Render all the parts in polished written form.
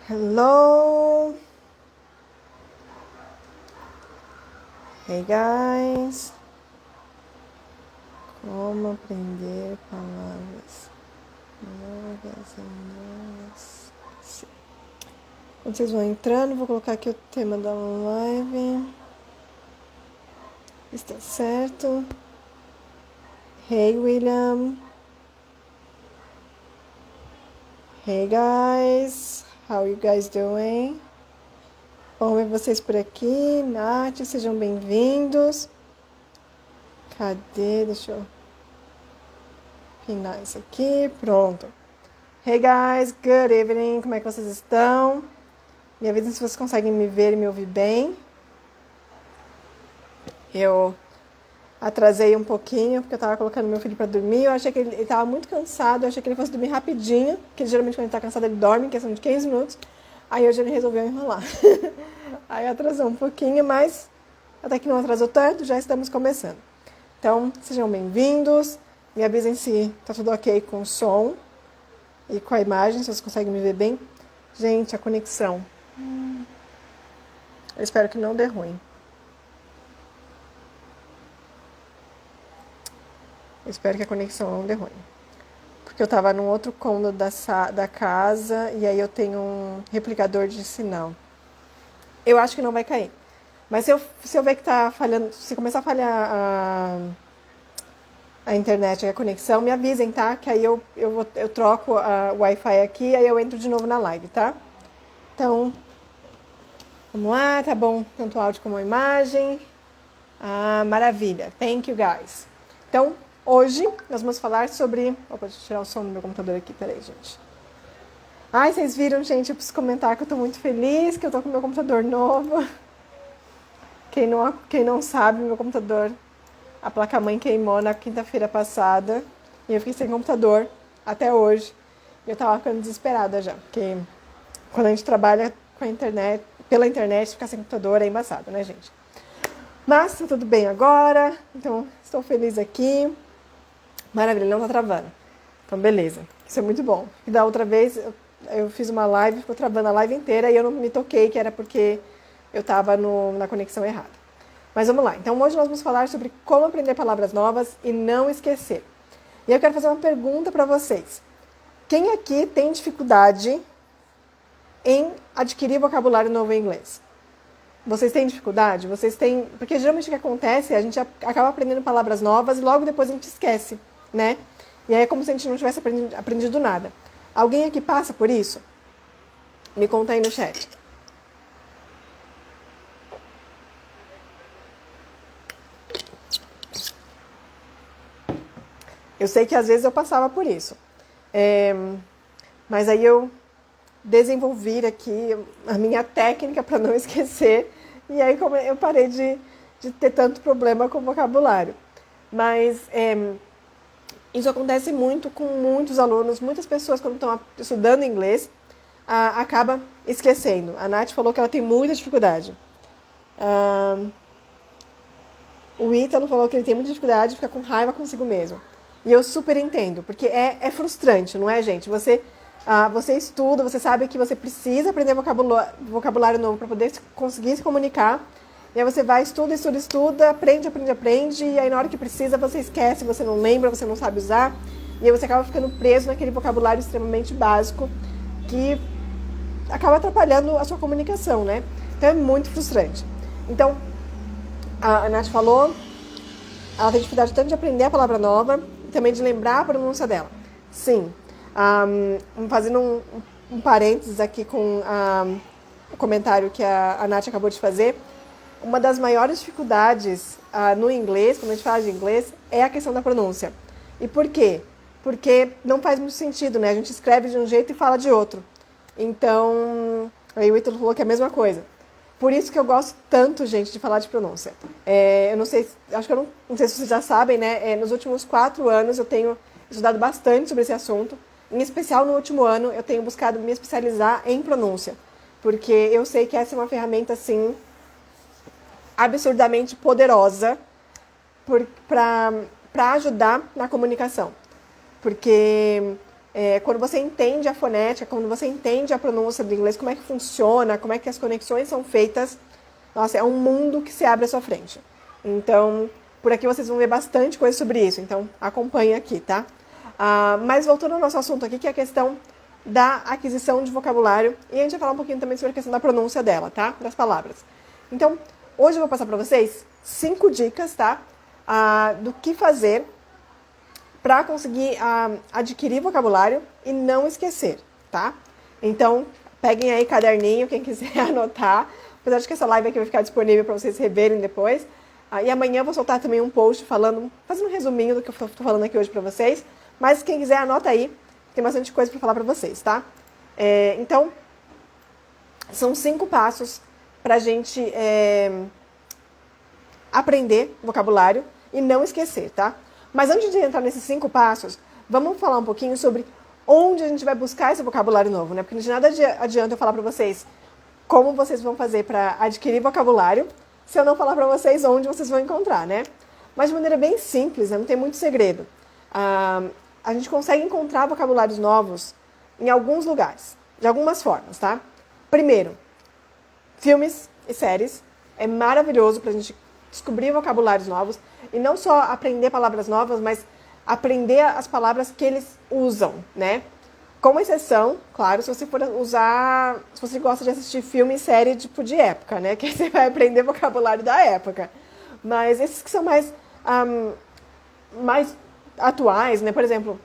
Hello. Hey guys. Como aprender palavras novas e novas. Quando vocês vão entrando, vou colocar aqui o tema da live. Está certo. Hey William. Hey guys. How you guys doing? Bom ver vocês por aqui. Nath, sejam bem-vindos. Cadê? Deixa eu pinar isso aqui. Pronto. Hey guys, good evening. Como é que vocês estão? Me avisem se vocês conseguem me ver e me ouvir bem. Eu atrasei um pouquinho, porque eu tava colocando meu filho pra dormir. Eu achei que ele tava muito cansado. Eu achei que ele fosse dormir rapidinho. Porque geralmente quando ele tá cansado ele dorme em questão de 15 minutos. Aí hoje ele resolveu enrolar. Aí atrasou um pouquinho, mas até que não atrasou tanto, já estamos começando. Então, sejam bem-vindos. Me avisem se tá tudo ok com o som e com a imagem, se vocês conseguem me ver bem. Gente, a conexão. Eu espero que não dê ruim. Eu espero que a conexão não dê ruim. Porque eu tava num outro cômodo da casa e aí eu tenho um replicador de sinal. Eu acho que não vai cair. Mas se eu ver que tá falhando, se começar a falhar a internet e a conexão, me avisem, tá? Que aí eu troco o Wi-Fi aqui e aí eu entro de novo na live, tá? Então, vamos lá, tá bom? Tanto áudio como a imagem. Ah, maravilha. Thank you, guys. Então, hoje nós vamos falar sobre... Opa, deixa eu tirar o som do meu computador aqui, peraí, gente. Ai, vocês viram, gente, eu preciso comentar que eu tô muito feliz, que eu tô com meu computador novo. Quem não sabe, meu computador, a placa-mãe queimou na quinta-feira passada e eu fiquei sem computador até hoje. E eu tava ficando desesperada já, porque quando a gente trabalha com a internet, pela internet, ficar sem computador é embaçado, né, gente? Mas tá tudo bem agora, então estou feliz aqui. Maravilha, não tá travando. Então, beleza. Isso é muito bom. E da outra vez, eu fiz uma live, ficou travando a live inteira e eu não me toquei que era porque eu tava na conexão errada. Mas vamos lá. Então, hoje nós vamos falar sobre como aprender palavras novas e não esquecer. E eu quero fazer uma pergunta para vocês. Quem aqui tem dificuldade em adquirir vocabulário novo em inglês? Vocês têm dificuldade? Vocês têm... Porque geralmente o que acontece é a gente acaba aprendendo palavras novas e logo depois a gente esquece, né? E aí é como se a gente não tivesse aprendido nada. Alguém aqui passa por isso? Me conta aí no chat. Eu sei que às vezes eu passava por isso. Mas aí eu desenvolvi aqui a minha técnica para não esquecer. E aí como eu parei de ter tanto problema com o vocabulário. Mas isso acontece muito com muitos alunos, muitas pessoas quando estão estudando inglês, acaba esquecendo. A Nath falou que ela tem muita dificuldade. O Ítalo falou que ele tem muita dificuldade de ficar com raiva consigo mesmo. E eu super entendo, porque é frustrante, não é, gente? Você estuda, você sabe que você precisa aprender vocabulário novo para poder conseguir se comunicar. E aí você vai, estuda, aprende, e aí na hora que precisa você esquece, você não lembra, você não sabe usar. E aí você acaba ficando preso naquele vocabulário extremamente básico que acaba atrapalhando a sua comunicação, né? Então é muito frustrante. Então, a Nath falou, ela tem dificuldade tanto de aprender a palavra nova e também de lembrar a pronúncia dela. Sim. Fazendo um parênteses aqui com o comentário que a Nath acabou de fazer, uma das maiores dificuldades no inglês, quando a gente fala de inglês, é a questão da pronúncia. E por quê? Porque não faz muito sentido, né? A gente escreve de um jeito e fala de outro. Então, aí o Ítalo falou que é a mesma coisa. Por isso que eu gosto tanto, gente, de falar de pronúncia. Eu não sei, acho que eu não sei se vocês já sabem, né? Nos últimos 4 anos eu tenho estudado bastante sobre esse assunto. Em especial no último ano eu tenho buscado me especializar em pronúncia. Porque eu sei que essa é uma ferramenta, assim, absurdamente poderosa para ajudar na comunicação. Porque quando você entende a fonética, quando você entende a pronúncia do inglês, como é que funciona, como é que as conexões são feitas, nossa, é um mundo que se abre à sua frente. Então, por aqui vocês vão ver bastante coisa sobre isso, então acompanhe aqui, tá? Mas voltando ao nosso assunto aqui, que é a questão da aquisição de vocabulário, e a gente vai falar um pouquinho também sobre a questão da pronúncia dela, tá? Das palavras. Então, hoje eu vou passar para vocês 5 dicas, tá? Do que fazer para conseguir adquirir vocabulário e não esquecer, tá? Então, peguem aí caderninho, quem quiser anotar, apesar de que essa live aqui vai ficar disponível para vocês reverem depois. E amanhã eu vou soltar também um post fazendo um resuminho do que eu estou falando aqui hoje para vocês. Mas quem quiser, anota aí, tem bastante coisa para falar para vocês, tá? Então, são 5 passos para a gente aprender vocabulário e não esquecer, tá? Mas antes de entrar nesses 5 passos, vamos falar um pouquinho sobre onde a gente vai buscar esse vocabulário novo, né? Porque de nada adianta eu falar para vocês como vocês vão fazer para adquirir vocabulário se eu não falar para vocês onde vocês vão encontrar, né? Mas de maneira bem simples, né? Não tem muito segredo. A gente consegue encontrar vocabulários novos em alguns lugares, de algumas formas, tá? Primeiro, filmes e séries. É maravilhoso para a gente descobrir vocabulários novos e não só aprender palavras novas, mas aprender as palavras que eles usam, né? Com exceção, claro, se você for usar, se você gosta de assistir filme e série tipo de época, né? Que aí você vai aprender vocabulário da época. Mas esses que são mais atuais, né? Por exemplo,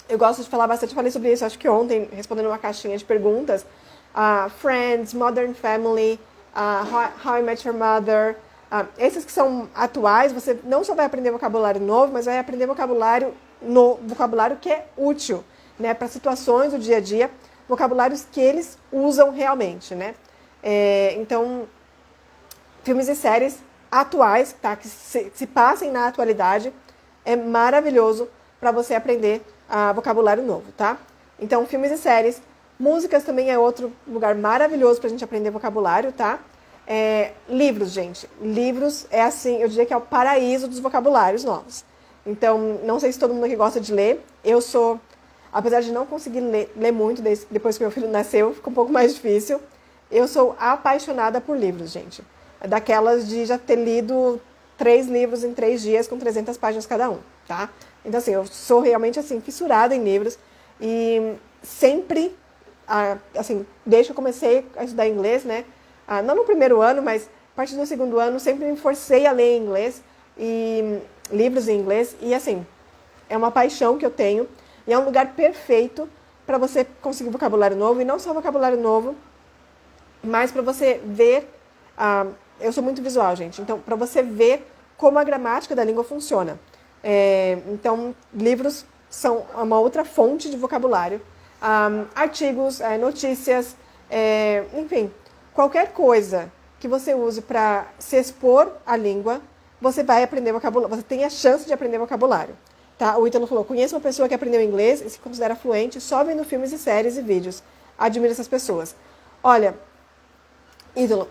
eu gosto de falar bastante, falei sobre isso, acho que ontem, respondendo uma caixinha de perguntas. Friends, Modern Family, How I Met Your Mother. Esses que são atuais, você não só vai aprender vocabulário novo, mas vai aprender vocabulário que é útil, né, para situações do dia a dia, vocabulários que eles usam realmente, né? Então, filmes e séries atuais, tá, que se passem na atualidade, é maravilhoso para você aprender vocabulário novo, tá? Então, filmes e séries. Músicas também é outro lugar maravilhoso para a gente aprender vocabulário, tá? Livros, gente. Livros é assim, eu diria que é o paraíso dos vocabulários novos. Então, não sei se todo mundo aqui gosta de ler. Eu sou, apesar de não conseguir ler muito depois que meu filho nasceu, ficou um pouco mais difícil. Eu sou apaixonada por livros, gente. Daquelas de já ter lido 3 livros em 3 dias com 300 páginas cada um, tá? Então, assim, eu sou realmente, assim, fissurada em livros e sempre, assim, desde que eu comecei a estudar inglês, né? Não no primeiro ano, mas a partir do segundo ano, sempre me forcei a ler em inglês, e livros em inglês, e assim, é uma paixão que eu tenho, e é um lugar perfeito para você conseguir vocabulário novo, e não só vocabulário novo, mas para você ver, eu sou muito visual, gente, então para você ver como a gramática da língua funciona. Então, livros são uma outra fonte de vocabulário, artigos, notícias, enfim, qualquer coisa que você use para se expor à língua, você vai aprender vocabulário, você tem a chance de aprender vocabulário. Tá? O Ítalo falou, conheço uma pessoa que aprendeu inglês e se considera fluente só vendo filmes e séries e vídeos. Admiro essas pessoas. Olha, Ítalo,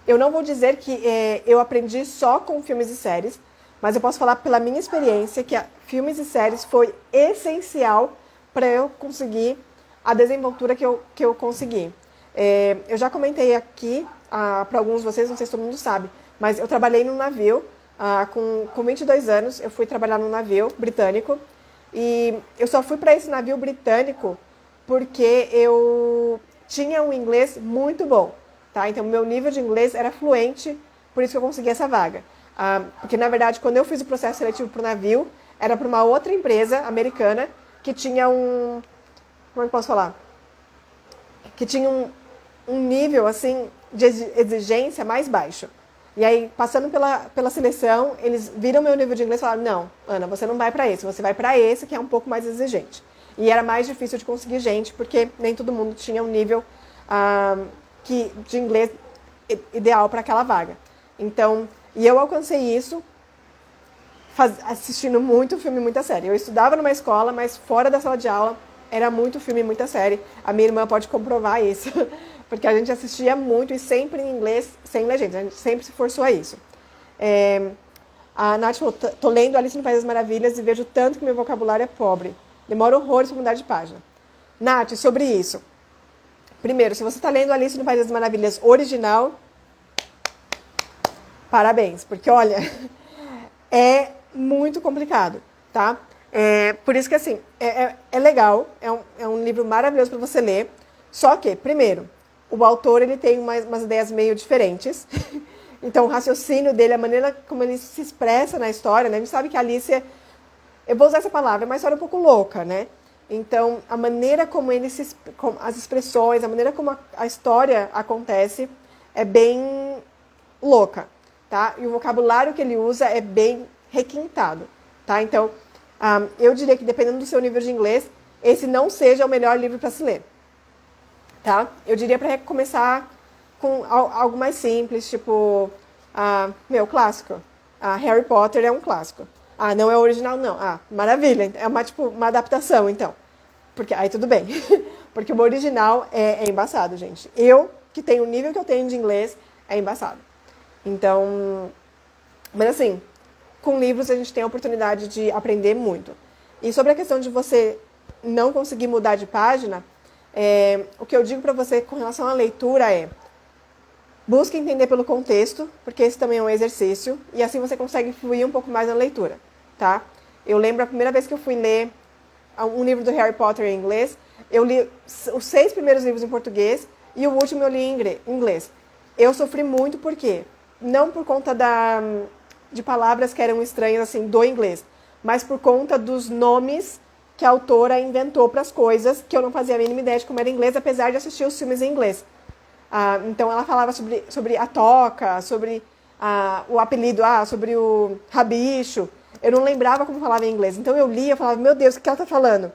eu não vou dizer que eu aprendi só com filmes e séries, mas eu posso falar pela minha experiência que filmes e séries foi essencial para eu conseguir a desenvoltura que eu consegui. Eu já comentei aqui para alguns de vocês, não sei se todo mundo sabe, mas eu trabalhei num navio com 22 anos, eu fui trabalhar num navio britânico e eu só fui para esse navio britânico porque eu tinha um inglês muito bom, tá? Então, meu nível de inglês era fluente, por isso que eu consegui essa vaga. Porque, na verdade, quando eu fiz o processo seletivo para o navio, era para uma outra empresa americana que tinha como é que eu posso falar? Que tinha um nível, assim, de exigência mais baixo. E aí, passando pela seleção, eles viram meu nível de inglês e falaram, não, Ana, você não vai para esse, você vai para esse que é um pouco mais exigente. E era mais difícil de conseguir gente, porque nem todo mundo tinha um nível de inglês ideal para aquela vaga. Então, e eu alcancei isso assistindo muito filme, muita série. Eu estudava numa escola, mas fora da sala de aula, era muito filme, muita série. A minha irmã pode comprovar isso, porque a gente assistia muito e sempre em inglês, sem legenda. A gente sempre se forçou a isso. A Nath falou, tô lendo Alice no País das Maravilhas e vejo tanto que meu vocabulário é pobre. Demora horrores para mudar de página. Nath, sobre isso. Primeiro, se você está lendo Alice no País das Maravilhas original, parabéns, porque olha, é muito complicado, tá? Por isso que assim, é legal, é um livro maravilhoso para você ler, só que, primeiro, o autor ele tem umas ideias meio diferentes, então o raciocínio dele, a maneira como ele se expressa na história, né? A gente sabe que a Alice eu vou usar essa palavra, é uma história um pouco louca, né? Então, a maneira como as expressões, a maneira como a história acontece é bem louca, tá? E o vocabulário que ele usa é bem requintado, tá? Então, eu diria que dependendo do seu nível de inglês, esse não seja o melhor livro para se ler, tá? Eu diria para começar com algo mais simples, tipo, clássico. Harry Potter é um clássico. Não é original, não. Maravilha. É uma adaptação, então. Porque aí tudo bem. Porque o original é embaçado, gente. Eu, que tenho o nível que eu tenho de inglês, é embaçado. Então, mas assim, com livros a gente tem a oportunidade de aprender muito. E sobre a questão de você não conseguir mudar de página, o que eu digo para você com relação à leitura busque entender pelo contexto, porque esse também é um exercício, e assim você consegue fluir um pouco mais na leitura, tá? Eu lembro a primeira vez que eu fui ler um livro do Harry Potter em inglês, eu li os 6 primeiros livros em português e o último eu li em inglês. Eu sofri muito, por quê? Não por conta de palavras que eram estranhas assim do inglês, mas por conta dos nomes que a autora inventou para as coisas, que eu não fazia a mínima ideia de como era inglês, apesar de assistir os filmes em inglês. Então ela falava sobre a toca, sobre o apelido, sobre o rabicho. Eu não lembrava como falava em inglês. Então eu lia, eu falava, meu Deus, o que ela está falando?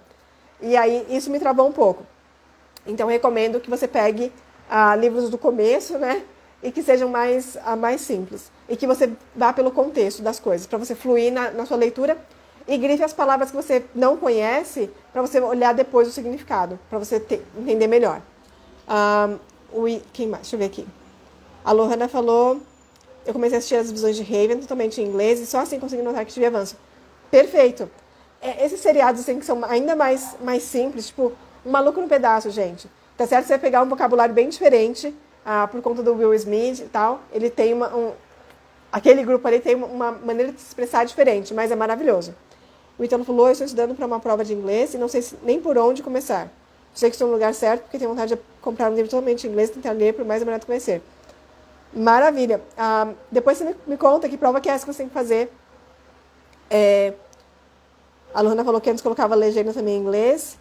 E aí isso me travou um pouco. Então eu recomendo que você pegue livros do começo, né? E que sejam mais simples. E que você vá pelo contexto das coisas, para você fluir na sua leitura. E grife as palavras que você não conhece, para você olhar depois o significado, para você entender melhor. Quem mais? Deixa eu ver aqui. A Lohana falou, eu comecei a assistir As Visões de Raven, totalmente em inglês, e só assim consegui notar que tive avanço. Perfeito. Esses seriados assim, que são ainda mais simples, tipo, Um Maluco no Pedaço, gente. Tá certo você vai pegar um vocabulário bem diferente, por conta do Will Smith e tal. Ele tem aquele grupo ali tem uma maneira de se expressar diferente, mas é maravilhoso. O Italo falou, eu estou estudando para uma prova de inglês e não sei nem por onde começar. Sei que estou no lugar certo, porque tenho vontade de comprar um livro totalmente em inglês e tentar ler por mais barato conhecer. Maravilha. Depois você me conta que prova que é essa que você tem que fazer. A Luana falou que antes colocava legenda também em inglês.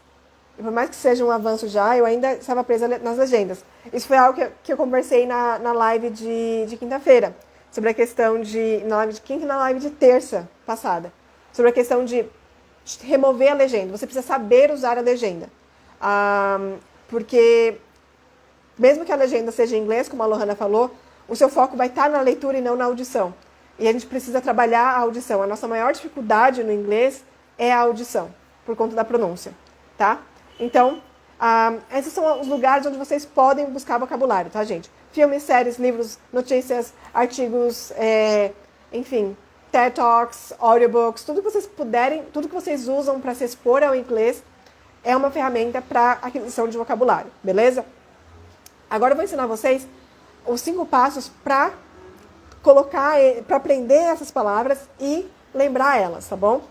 E por mais que seja um avanço já, eu ainda estava presa nas legendas. Isso foi algo que eu conversei na live de quinta-feira. Sobre a questão na live de quinta e na live de terça passada. Sobre a questão de remover a legenda. Você precisa saber usar a legenda. Porque mesmo que a legenda seja em inglês, como a Lohana falou, o seu foco vai estar na leitura e não na audição. E a gente precisa trabalhar a audição. A nossa maior dificuldade no inglês é a audição, por conta da pronúncia, tá? Então, esses são os lugares onde vocês podem buscar vocabulário, tá, gente? Filmes, séries, livros, notícias, artigos, enfim, TED Talks, audiobooks, tudo que vocês puderem, tudo que vocês usam para se expor ao inglês é uma ferramenta para aquisição de vocabulário, beleza? Agora eu vou ensinar vocês os 5 passos para para aprender essas palavras e lembrar elas, tá bom?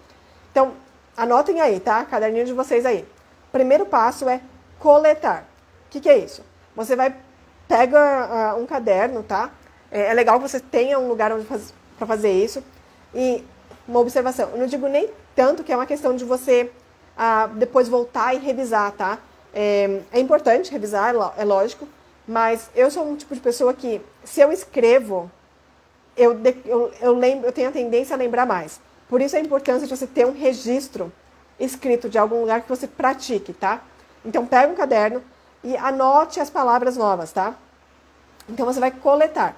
Então, anotem aí, tá? Caderninho de vocês aí. Primeiro passo é coletar. O que é isso? Você pega um caderno, tá? É legal que você tenha um lugar para fazer isso. E uma observação. Eu não digo nem tanto que é uma questão de você depois voltar e revisar, tá? É importante revisar, é lógico. Mas eu sou um tipo de pessoa que, se eu escrevo, eu tenho a tendência a lembrar mais. Por isso a importância de você ter um registro escrito de algum lugar que você pratique, tá? Então, pega um caderno e anote as palavras novas, tá? Então, você vai coletar.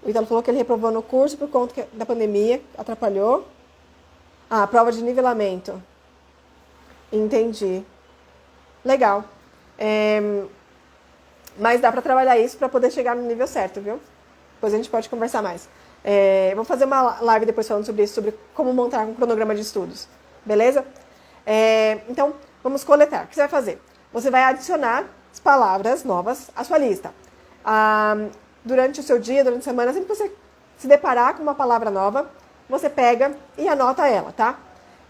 O Italo falou que ele reprovou no curso por conta da pandemia, atrapalhou. Prova de nivelamento. Entendi. Legal. Mas dá para trabalhar isso para poder chegar no nível certo, viu? Depois a gente pode conversar mais. Vou fazer uma live depois falando sobre isso, sobre como montar um cronograma de estudos. beleza? Então, vamos coletar. O que você vai fazer? Você vai adicionar as palavras novas à sua lista. Durante o seu dia, durante a semana, sempre que você se deparar com uma palavra nova, você pega e anota ela, tá?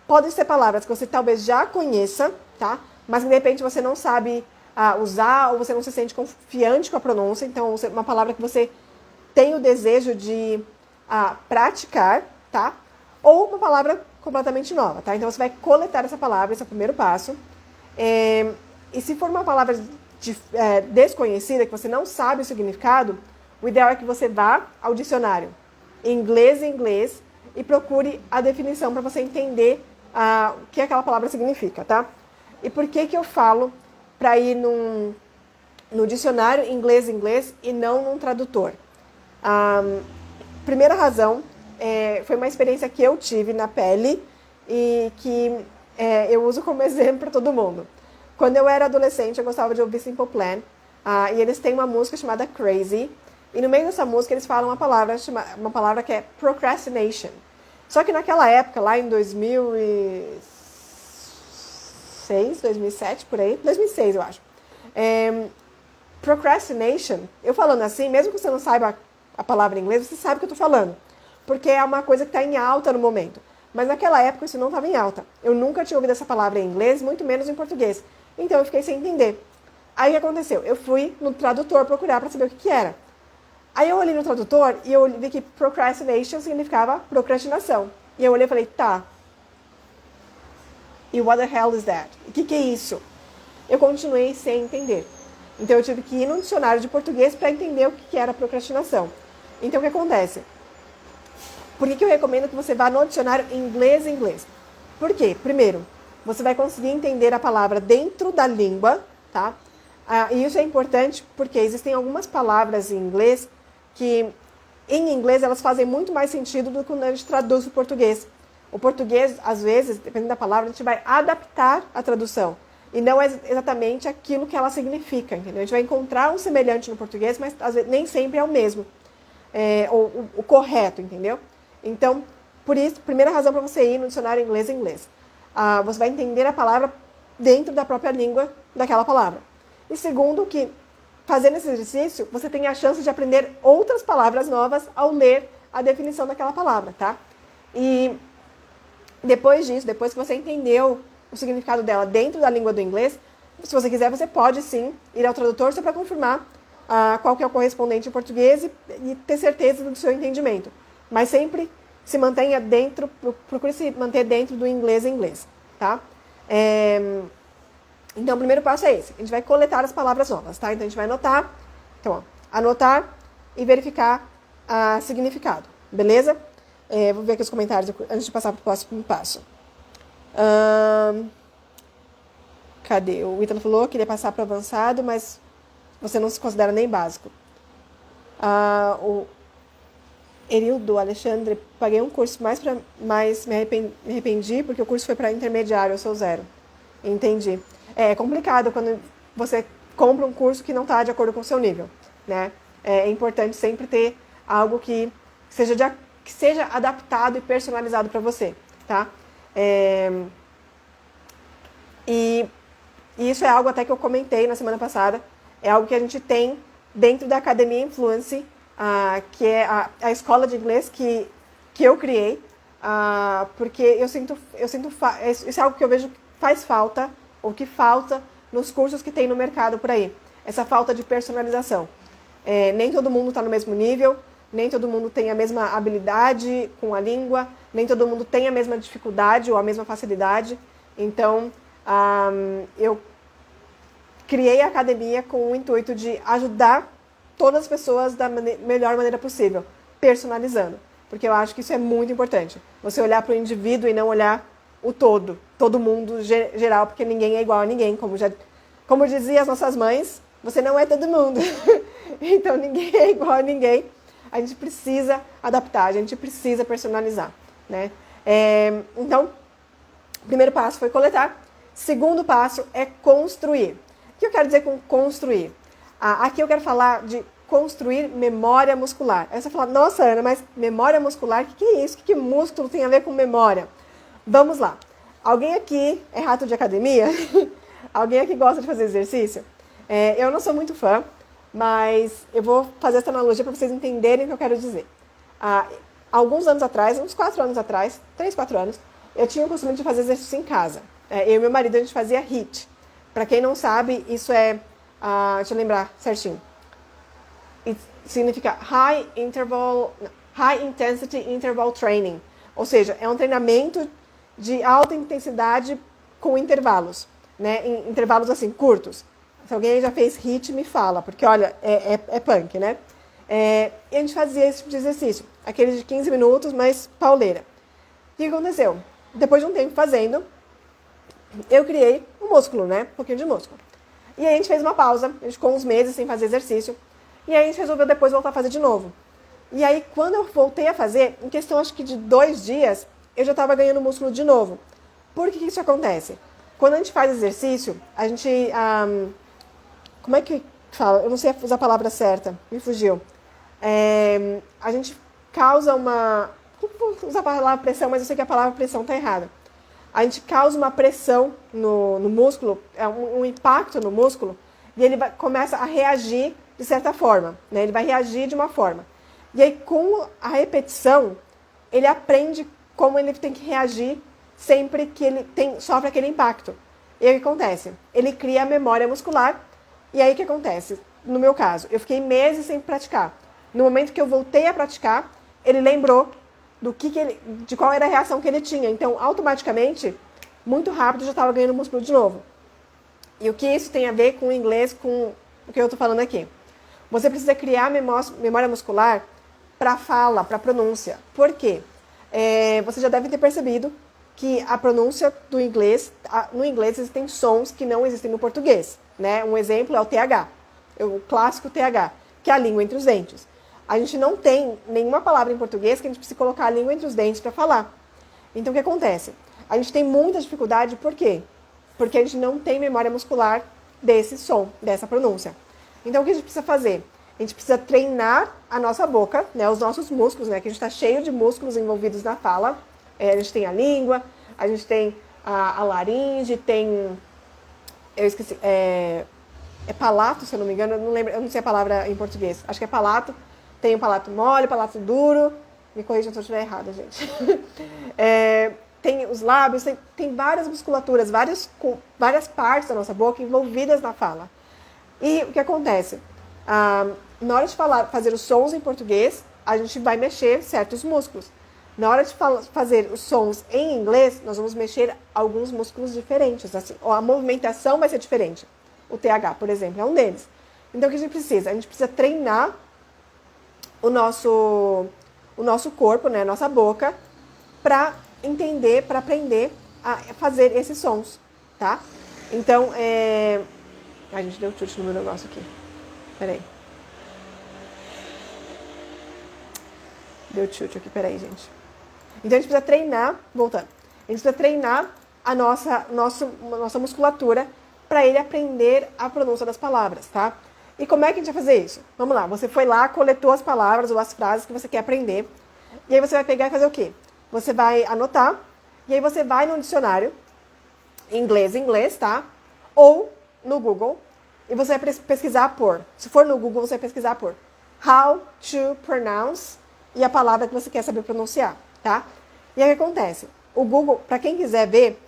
Podem ser palavras que você talvez já conheça, tá? Mas que de repente você não sabe usar ou você não se sente confiante com a pronúncia. Então, uma palavra que você tem o desejo de praticar, tá? Ou uma palavra completamente nova, tá? Então, você vai coletar essa palavra, esse é o primeiro passo. E se for uma palavra desconhecida, que você não sabe o significado, o ideal é que você vá ao dicionário em inglês e procure a definição para você entender o que aquela palavra significa, tá? E por que eu falo para ir no dicionário inglês e não num tradutor? Primeira razão, foi uma experiência que eu tive na pele e que eu uso como exemplo para todo mundo. Quando eu era adolescente, eu gostava de ouvir Simple Plan, e eles têm uma música chamada Crazy, e no meio dessa música eles falam uma palavra que é procrastination. Só que naquela época, lá em 2006, 2007, por aí, 2006 eu acho, procrastination, eu falando assim, mesmo que você não saiba a palavra em inglês, você sabe o que eu estou falando, porque é uma coisa que está em alta no momento. Mas naquela época isso não estava em alta. Eu nunca tinha ouvido essa palavra em inglês, muito menos em português. Então eu fiquei sem entender. Aí o que aconteceu? Eu fui no tradutor procurar para saber o que era. Aí eu olhei no tradutor e eu vi que procrastination significava procrastinação. E eu olhei e falei, tá. E what the hell is that? O que é isso? Eu continuei sem entender. Então eu tive que ir no dicionário de português para entender o que era procrastinação. Então o que acontece? Por que eu recomendo que você vá no dicionário inglês? Por quê? Primeiro, você vai conseguir entender a palavra dentro da língua, tá? E isso é importante porque existem algumas palavras em inglês que, em inglês, elas fazem muito mais sentido do que quando a gente traduz o português. O português, às vezes, dependendo da palavra, a gente vai adaptar a tradução. E não é exatamente aquilo que ela significa, entendeu? A gente vai encontrar um semelhante no português, mas às vezes, nem sempre é o mesmo. O correto, entendeu? Então, por isso, primeira razão para você ir no dicionário inglês. Você vai entender a palavra dentro da própria língua daquela palavra. E segundo, que fazendo esse exercício, você tem a chance de aprender outras palavras novas ao ler a definição daquela palavra, tá? E depois disso, depois que você entendeu o significado dela dentro da língua do inglês, se você quiser, você pode sim ir ao tradutor só para confirmar qual que é o correspondente em português e ter certeza do seu entendimento. Mas sempre se mantenha dentro, procure se manter dentro do inglês, tá? Então, o primeiro passo é esse. A gente vai coletar as palavras novas, tá? Então, a gente vai anotar. Então, anotar e verificar o significado, beleza? Vou ver aqui os comentários antes de passar para o próximo passo. Cadê? O Ítalo falou que ele ia passar para o avançado, mas você não se considera nem básico. O Erildo, Alexandre, paguei um curso mas me arrependi porque o curso foi para intermediário, eu sou 0. Entendi. É complicado quando você compra um curso que não está de acordo com o seu nível, né? É importante sempre ter algo que seja adaptado e personalizado para você, tá? E isso é algo até que eu comentei na semana passada, é algo que a gente tem dentro da Academia Influence, que é a escola de inglês que eu criei, porque isso é algo que eu vejo que faz falta, ou que falta nos cursos que tem no mercado por aí. Essa falta de personalização. Nem todo mundo está no mesmo nível, nem todo mundo tem a mesma habilidade com a língua, nem todo mundo tem a mesma dificuldade ou a mesma facilidade. Então, eu criei a academia com o intuito de ajudar todas as pessoas da melhor maneira possível, personalizando. Porque eu acho que isso é muito importante. Você olhar para o indivíduo e não olhar o todo mundo geral, porque ninguém é igual a ninguém. Como diziam as nossas mães, você não é todo mundo. Então, ninguém é igual a ninguém. A gente precisa adaptar, a gente precisa personalizar, né? Então, o primeiro passo foi coletar. Segundo passo é construir. O que eu quero dizer com construir? Aqui eu quero falar de construir memória muscular. Aí você fala, nossa, Ana, mas memória muscular, o que é isso? O que músculo tem a ver com memória? Vamos lá. Alguém aqui é rato de academia? Alguém aqui gosta de fazer exercício? Eu não sou muito fã, mas eu vou fazer essa analogia para vocês entenderem o que eu quero dizer. Alguns anos atrás, uns 4 anos atrás, 3, 4 anos, eu tinha o costume de fazer exercício em casa. Eu e meu marido, a gente fazia HIIT. Para quem não sabe, isso deixa eu lembrar certinho. Significa High Intensity Interval Training. Ou seja, é um treinamento de alta intensidade com intervalos, né? Em intervalos assim, curtos. Se alguém já fez HIIT, me fala, porque olha, é punk, né? E a gente fazia esse tipo de exercício, aquele de 15 minutos, mas pauleira. O que aconteceu? Depois de um tempo fazendo, eu criei um músculo, né? Um pouquinho de músculo. E aí a gente fez uma pausa, a gente ficou uns meses sem fazer exercício, e aí a gente resolveu depois voltar a fazer de novo. E aí, quando eu voltei a fazer, em questão acho que de 2 dias, eu já estava ganhando músculo de novo. Por que isso acontece? Quando a gente faz exercício, a gente... como é que fala? Eu não sei usar a palavra certa, me fugiu. A gente causa uma... Não vou usar a palavra pressão, mas eu sei que a palavra pressão está errada. A gente causa uma pressão no músculo, um impacto no músculo, e ele começa a reagir de certa forma, né? Ele vai reagir de uma forma. E aí, com a repetição, ele aprende como ele tem que reagir sempre que ele sofre aquele impacto. E aí o que acontece? Ele cria a memória muscular, e aí o que acontece? No meu caso, eu fiquei meses sem praticar. No momento que eu voltei a praticar, ele lembrou de qual era a reação que ele tinha. Então, automaticamente, muito rápido, já estava ganhando músculo de novo. E o que isso tem a ver com o inglês, com o que eu estou falando aqui? Você precisa criar memória muscular para fala, para pronúncia. Por quê? Você já deve ter percebido que a pronúncia do inglês, no inglês existem sons que não existem no português, né? Um exemplo é o TH, o clássico TH, que é a língua entre os dentes. A gente não tem nenhuma palavra em português que a gente precisa colocar a língua entre os dentes para falar. Então, o que acontece? A gente tem muita dificuldade, por quê? Porque a gente não tem memória muscular desse som, dessa pronúncia. Então, o que a gente precisa fazer? A gente precisa treinar a nossa boca, né, os nossos músculos, né, que a gente está cheio de músculos envolvidos na fala. A gente tem a língua, a gente tem a laringe, tem... Eu esqueci... É palato, se eu não me engano, eu não sei a palavra em português. Acho que é palato. Tem o palato mole, palato duro. Me corrija se eu estiver errada, gente. Tem os lábios, tem várias musculaturas, várias partes da nossa boca envolvidas na fala. E o que acontece? Na hora de fazer os sons em português, a gente vai mexer certos músculos. Na hora de fazer os sons em inglês, nós vamos mexer alguns músculos diferentes. Assim, a movimentação vai ser diferente. O TH, por exemplo, é um deles. Então, o que a gente precisa? A gente precisa treinar o nosso corpo, né, a nossa boca, para entender, para aprender a fazer esses sons, tá? Então, a gente deu chute no meu negócio aqui. Peraí. Deu chute aqui, peraí, gente. Então, a gente precisa treinar, voltando, a gente precisa treinar a nossa musculatura para ele aprender a pronúncia das palavras, tá? E como é que a gente vai fazer isso? Vamos lá, você foi lá, coletou as palavras ou as frases que você quer aprender, e aí você vai pegar e fazer o quê? Você vai anotar, e aí você vai no dicionário, inglês, tá? Ou no Google, e você vai pesquisar se for no Google, você vai pesquisar por how to pronounce e a palavra que você quer saber pronunciar, tá? E aí o que acontece? O Google, para quem quiser ver,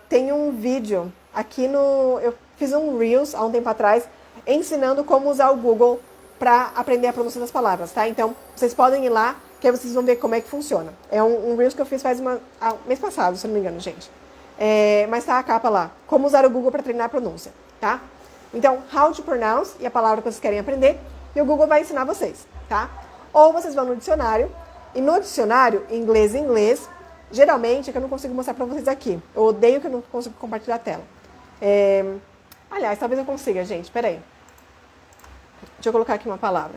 tem um vídeo aqui eu fiz um Reels há um tempo atrás, ensinando como usar o Google para aprender a pronúncia das palavras, tá? Então, vocês podem ir lá, que aí vocês vão ver como é que funciona. É um Reels que eu fiz faz mês passado, se não me engano, gente. Mas tá a capa lá. Como usar o Google para treinar a pronúncia, tá? Então, how to pronounce e a palavra que vocês querem aprender, e o Google vai ensinar vocês, tá? Ou vocês vão no dicionário, e no dicionário, inglês, geralmente, é que eu não consigo mostrar para vocês aqui. Eu odeio que eu não consigo compartilhar a tela. Aliás, talvez eu consiga, gente. Peraí. Deixa eu colocar aqui uma palavra.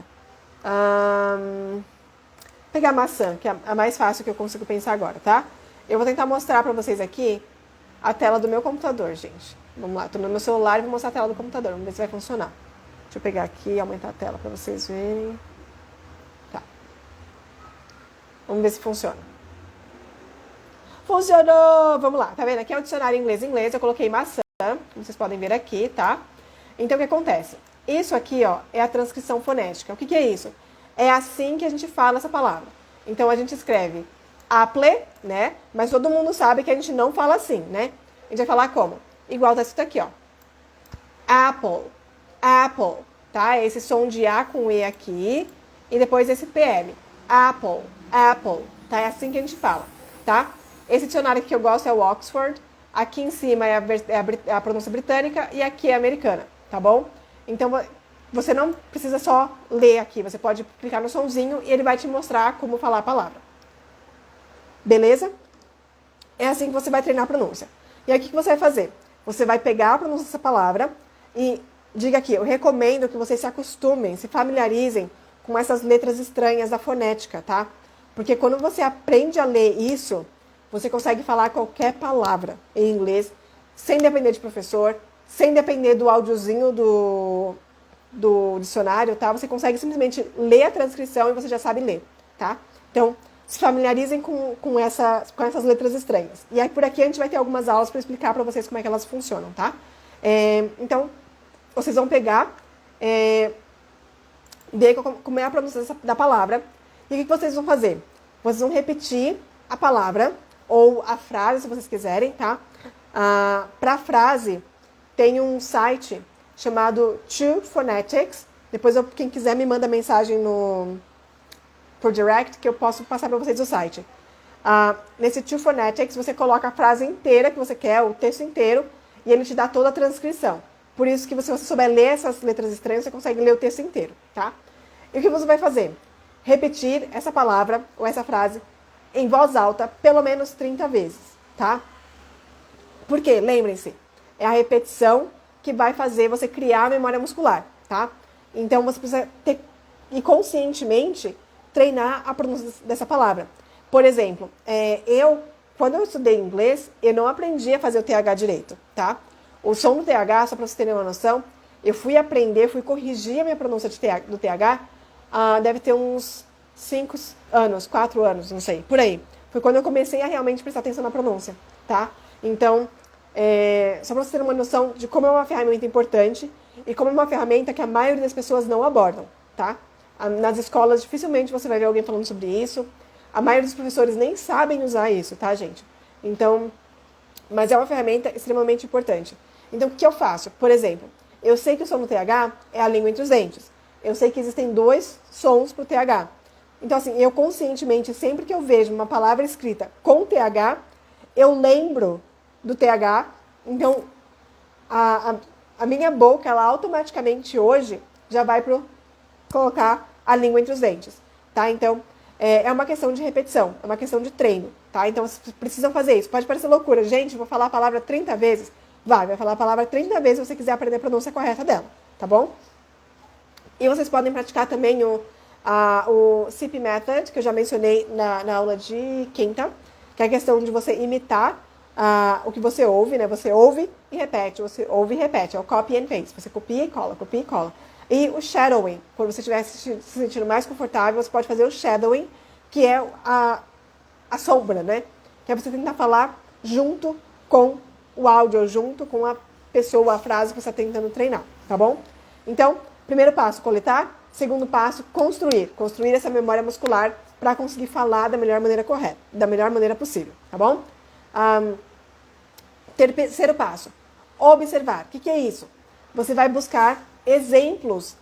Pegar maçã, que é a mais fácil que eu consigo pensar agora, tá? Eu vou tentar mostrar para vocês aqui a tela do meu computador, gente. Vamos lá, tô no meu celular e vou mostrar a tela do computador. Vamos ver se vai funcionar. Deixa eu pegar aqui e aumentar a tela para vocês verem. Tá. Vamos ver se funciona. Funcionou! Vamos lá, tá vendo? Aqui é o dicionário inglês-inglês, eu coloquei maçã, como vocês podem ver aqui, tá? Então, o que acontece? Isso aqui, ó, é a transcrição fonética. O que que é isso? É assim que a gente fala essa palavra. Então, a gente escreve apple, né? Mas todo mundo sabe que a gente não fala assim, né? A gente vai falar como? Igual tá escrito aqui, ó. Apple, apple, tá? Esse som de A com E aqui e depois esse PM. Apple, apple, tá? É assim que a gente fala, tá? Esse dicionário que eu gosto é o Oxford. Aqui em cima é a pronúncia britânica e aqui é a americana, tá bom? Então, você não precisa só ler aqui. Você pode clicar no sonzinho e ele vai te mostrar como falar a palavra. Beleza? É assim que você vai treinar a pronúncia. E aí, o que você vai fazer? Você vai pegar a pronúncia dessa palavra e diga aqui, eu recomendo que vocês se acostumem, se familiarizem com essas letras estranhas da fonética, tá? Porque quando você aprende a ler isso, você consegue falar qualquer palavra em inglês, sem depender de professor, sem depender do áudiozinho do dicionário, tá? Você consegue simplesmente ler a transcrição e você já sabe ler, tá? Então, se familiarizem com essas letras estranhas. E aí, por aqui, a gente vai ter algumas aulas para explicar para vocês como é que elas funcionam, tá? Então, vocês vão pegar, ver como é a pronúncia da palavra. E o que vocês vão fazer? Vocês vão repetir a palavra ou a frase, se vocês quiserem, tá? Para a frase, tem um site chamado Two Phonetics. Depois, quem quiser, me manda mensagem por direct, que eu posso passar para vocês o site. Nesse Two Phonetics, você coloca a frase inteira que você quer, o texto inteiro, e ele te dá toda a transcrição. Por isso que se você souber ler essas letras estranhas, você consegue ler o texto inteiro, tá? E o que você vai fazer? Repetir essa palavra ou essa frase em voz alta pelo menos 30 vezes, tá? Por quê? Lembrem-se, é a repetição que vai fazer você criar a memória muscular, tá? Então, você precisa ter, e conscientemente, treinar a pronúncia dessa palavra. Por exemplo, quando eu estudei inglês, eu não aprendi a fazer o TH direito, tá? O som do TH, só para vocês terem uma noção, eu fui corrigir a minha pronúncia do TH, deve ter uns 5 anos, 4 anos, não sei, por aí. Foi quando eu comecei a realmente prestar atenção na pronúncia, tá? Então, só para vocês terem uma noção de como é uma ferramenta importante e como é uma ferramenta que a maioria das pessoas não abordam, tá? Nas escolas, dificilmente você vai ver alguém falando sobre isso. A maioria dos professores nem sabem usar isso, tá, gente? Então, mas é uma ferramenta extremamente importante. Então, o que eu faço? Por exemplo, eu sei que o som do TH é a língua entre os dentes. Eu sei que existem 2 sons para o TH. Então, assim, eu conscientemente, sempre que eu vejo uma palavra escrita com TH, eu lembro do TH. Então, a minha boca, ela automaticamente hoje já vai para colocar a língua entre os dentes, tá? Então, é uma questão de repetição, é uma questão de treino, tá? Então, vocês precisam fazer isso. Pode parecer loucura. Gente, vou falar a palavra 30 vezes. Vai falar a palavra 30 vezes se você quiser aprender a pronúncia correta dela, tá bom? E vocês podem praticar também o CP Method, que eu já mencionei na aula de quinta, que é a questão de você imitar o que você ouve, né? Você ouve e repete, você ouve e repete. É o copy and paste. Você copia e cola, copia e cola. E o shadowing, quando você estiver se sentindo mais confortável, você pode fazer o shadowing, que é a sombra, né? Que é você tentar falar junto com o áudio, junto com a pessoa, a frase que você está tentando treinar, tá bom? Então, primeiro passo, coletar. Segundo passo, construir. Construir essa memória muscular para conseguir falar da melhor maneira correta, da melhor maneira possível, tá bom? Terceiro passo, observar. O que é isso? Você vai buscar exemplos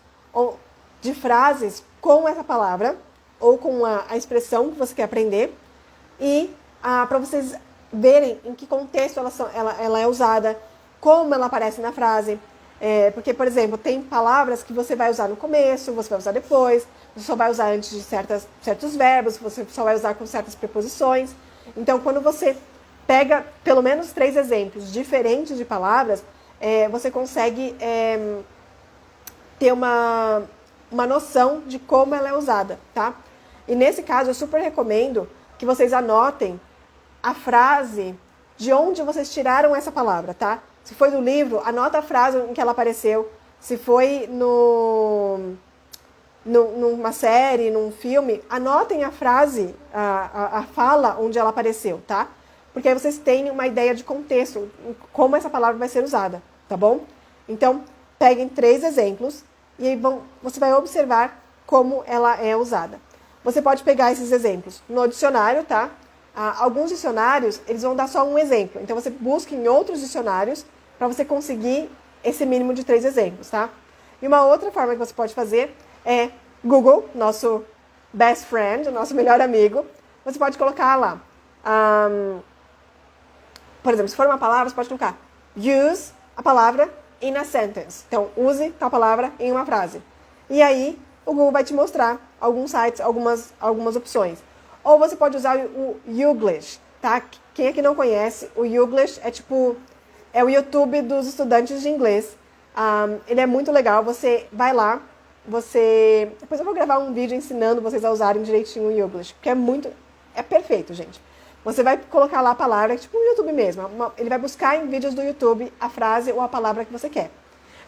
de frases com essa palavra ou com a expressão que você quer aprender e para vocês verem em que contexto ela é usada, como ela aparece na frase. Porque, por exemplo, tem palavras que você vai usar no começo, você vai usar depois, você só vai usar antes de certos verbos, você só vai usar com certas preposições. Então, quando você pega pelo menos 3 exemplos diferentes de palavras, você consegue ter uma noção de como ela é usada, tá? E nesse caso, eu super recomendo que vocês anotem a frase de onde vocês tiraram essa palavra, tá? Se foi do livro, anota a frase em que ela apareceu. Se foi numa série, num filme, anotem a frase, a fala onde ela apareceu, tá? porque aí vocês têm uma ideia de contexto, como essa palavra vai ser usada, tá bom? Então, peguem 3 exemplos e aí você vai observar como ela é usada. Você pode pegar esses exemplos no dicionário, tá? Alguns dicionários, eles vão dar só um exemplo. Então, você busca em outros dicionários para você conseguir esse mínimo de 3 exemplos, tá? E uma outra forma que você pode fazer é Google, nosso best friend, nosso melhor amigo. Você pode colocar lá, por exemplo, se for uma palavra, você pode colocar use a palavra in a sentence. Então, use tal palavra em uma frase. E aí, o Google vai te mostrar alguns sites, algumas opções. Ou você pode usar o Youglish, tá? Quem aqui não conhece, o Youglish é o YouTube dos estudantes de inglês. Ele é muito legal, você vai lá, depois eu vou gravar um vídeo ensinando vocês a usarem direitinho o Youglish, porque é perfeito, gente. Você vai colocar lá a palavra, tipo no YouTube mesmo, ele vai buscar em vídeos do YouTube a frase ou a palavra que você quer.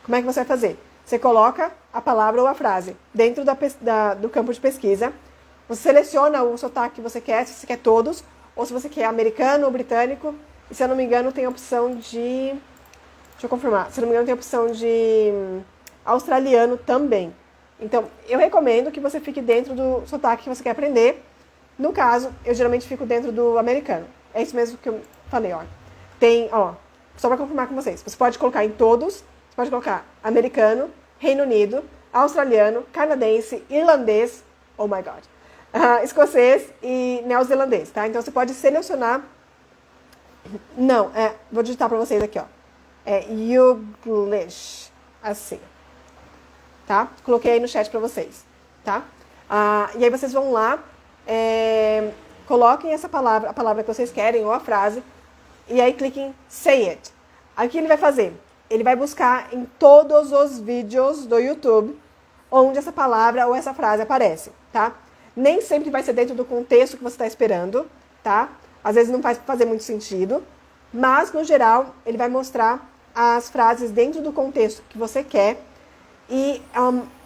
Como é que você vai fazer? Você coloca a palavra ou a frase dentro do campo de pesquisa, você seleciona o sotaque que você quer, se você quer todos, ou se você quer americano ou britânico, e se eu não me engano tem a opção de... Deixa eu confirmar. Se eu não me engano tem a opção de australiano também. Então, eu recomendo que você fique dentro do sotaque que você quer aprender. No caso, eu geralmente fico dentro do americano. É isso mesmo que eu falei, ó. Tem, só para confirmar com vocês. Você pode colocar em todos, você pode colocar americano, Reino Unido, australiano, canadense, irlandês, oh my god, escocês e neozelandês, tá? Então, você pode selecionar... Não, vou digitar para vocês aqui, ó. É Youglish, assim, tá? Coloquei aí no chat para vocês, tá? E aí vocês vão lá, coloquem essa palavra, a palavra que vocês querem ou a frase, e aí cliquem Say It. Aí o que ele vai fazer? Ele vai buscar em todos os vídeos do YouTube onde essa palavra ou essa frase aparece, tá? Nem sempre vai ser dentro do contexto que você está esperando, tá? Às vezes não vai fazer muito sentido, mas no geral ele vai mostrar as frases dentro do contexto que você quer e é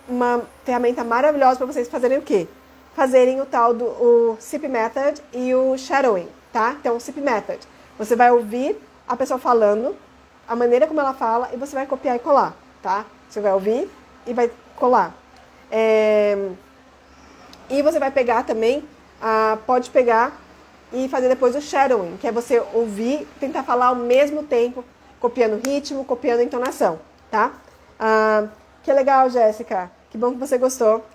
uma ferramenta maravilhosa para vocês fazerem o quê? Fazerem o tal do SIP Method e o Shadowing, tá? Então, o SIP Method, você vai ouvir a pessoa falando, a maneira como ela fala, e você vai copiar e colar, tá? Você vai ouvir e vai colar. E você vai pegar também, pode pegar e fazer depois o Shadowing, que é você ouvir, tentar falar ao mesmo tempo, copiando ritmo, copiando entonação, tá? Que legal, Jéssica. Que bom que você gostou.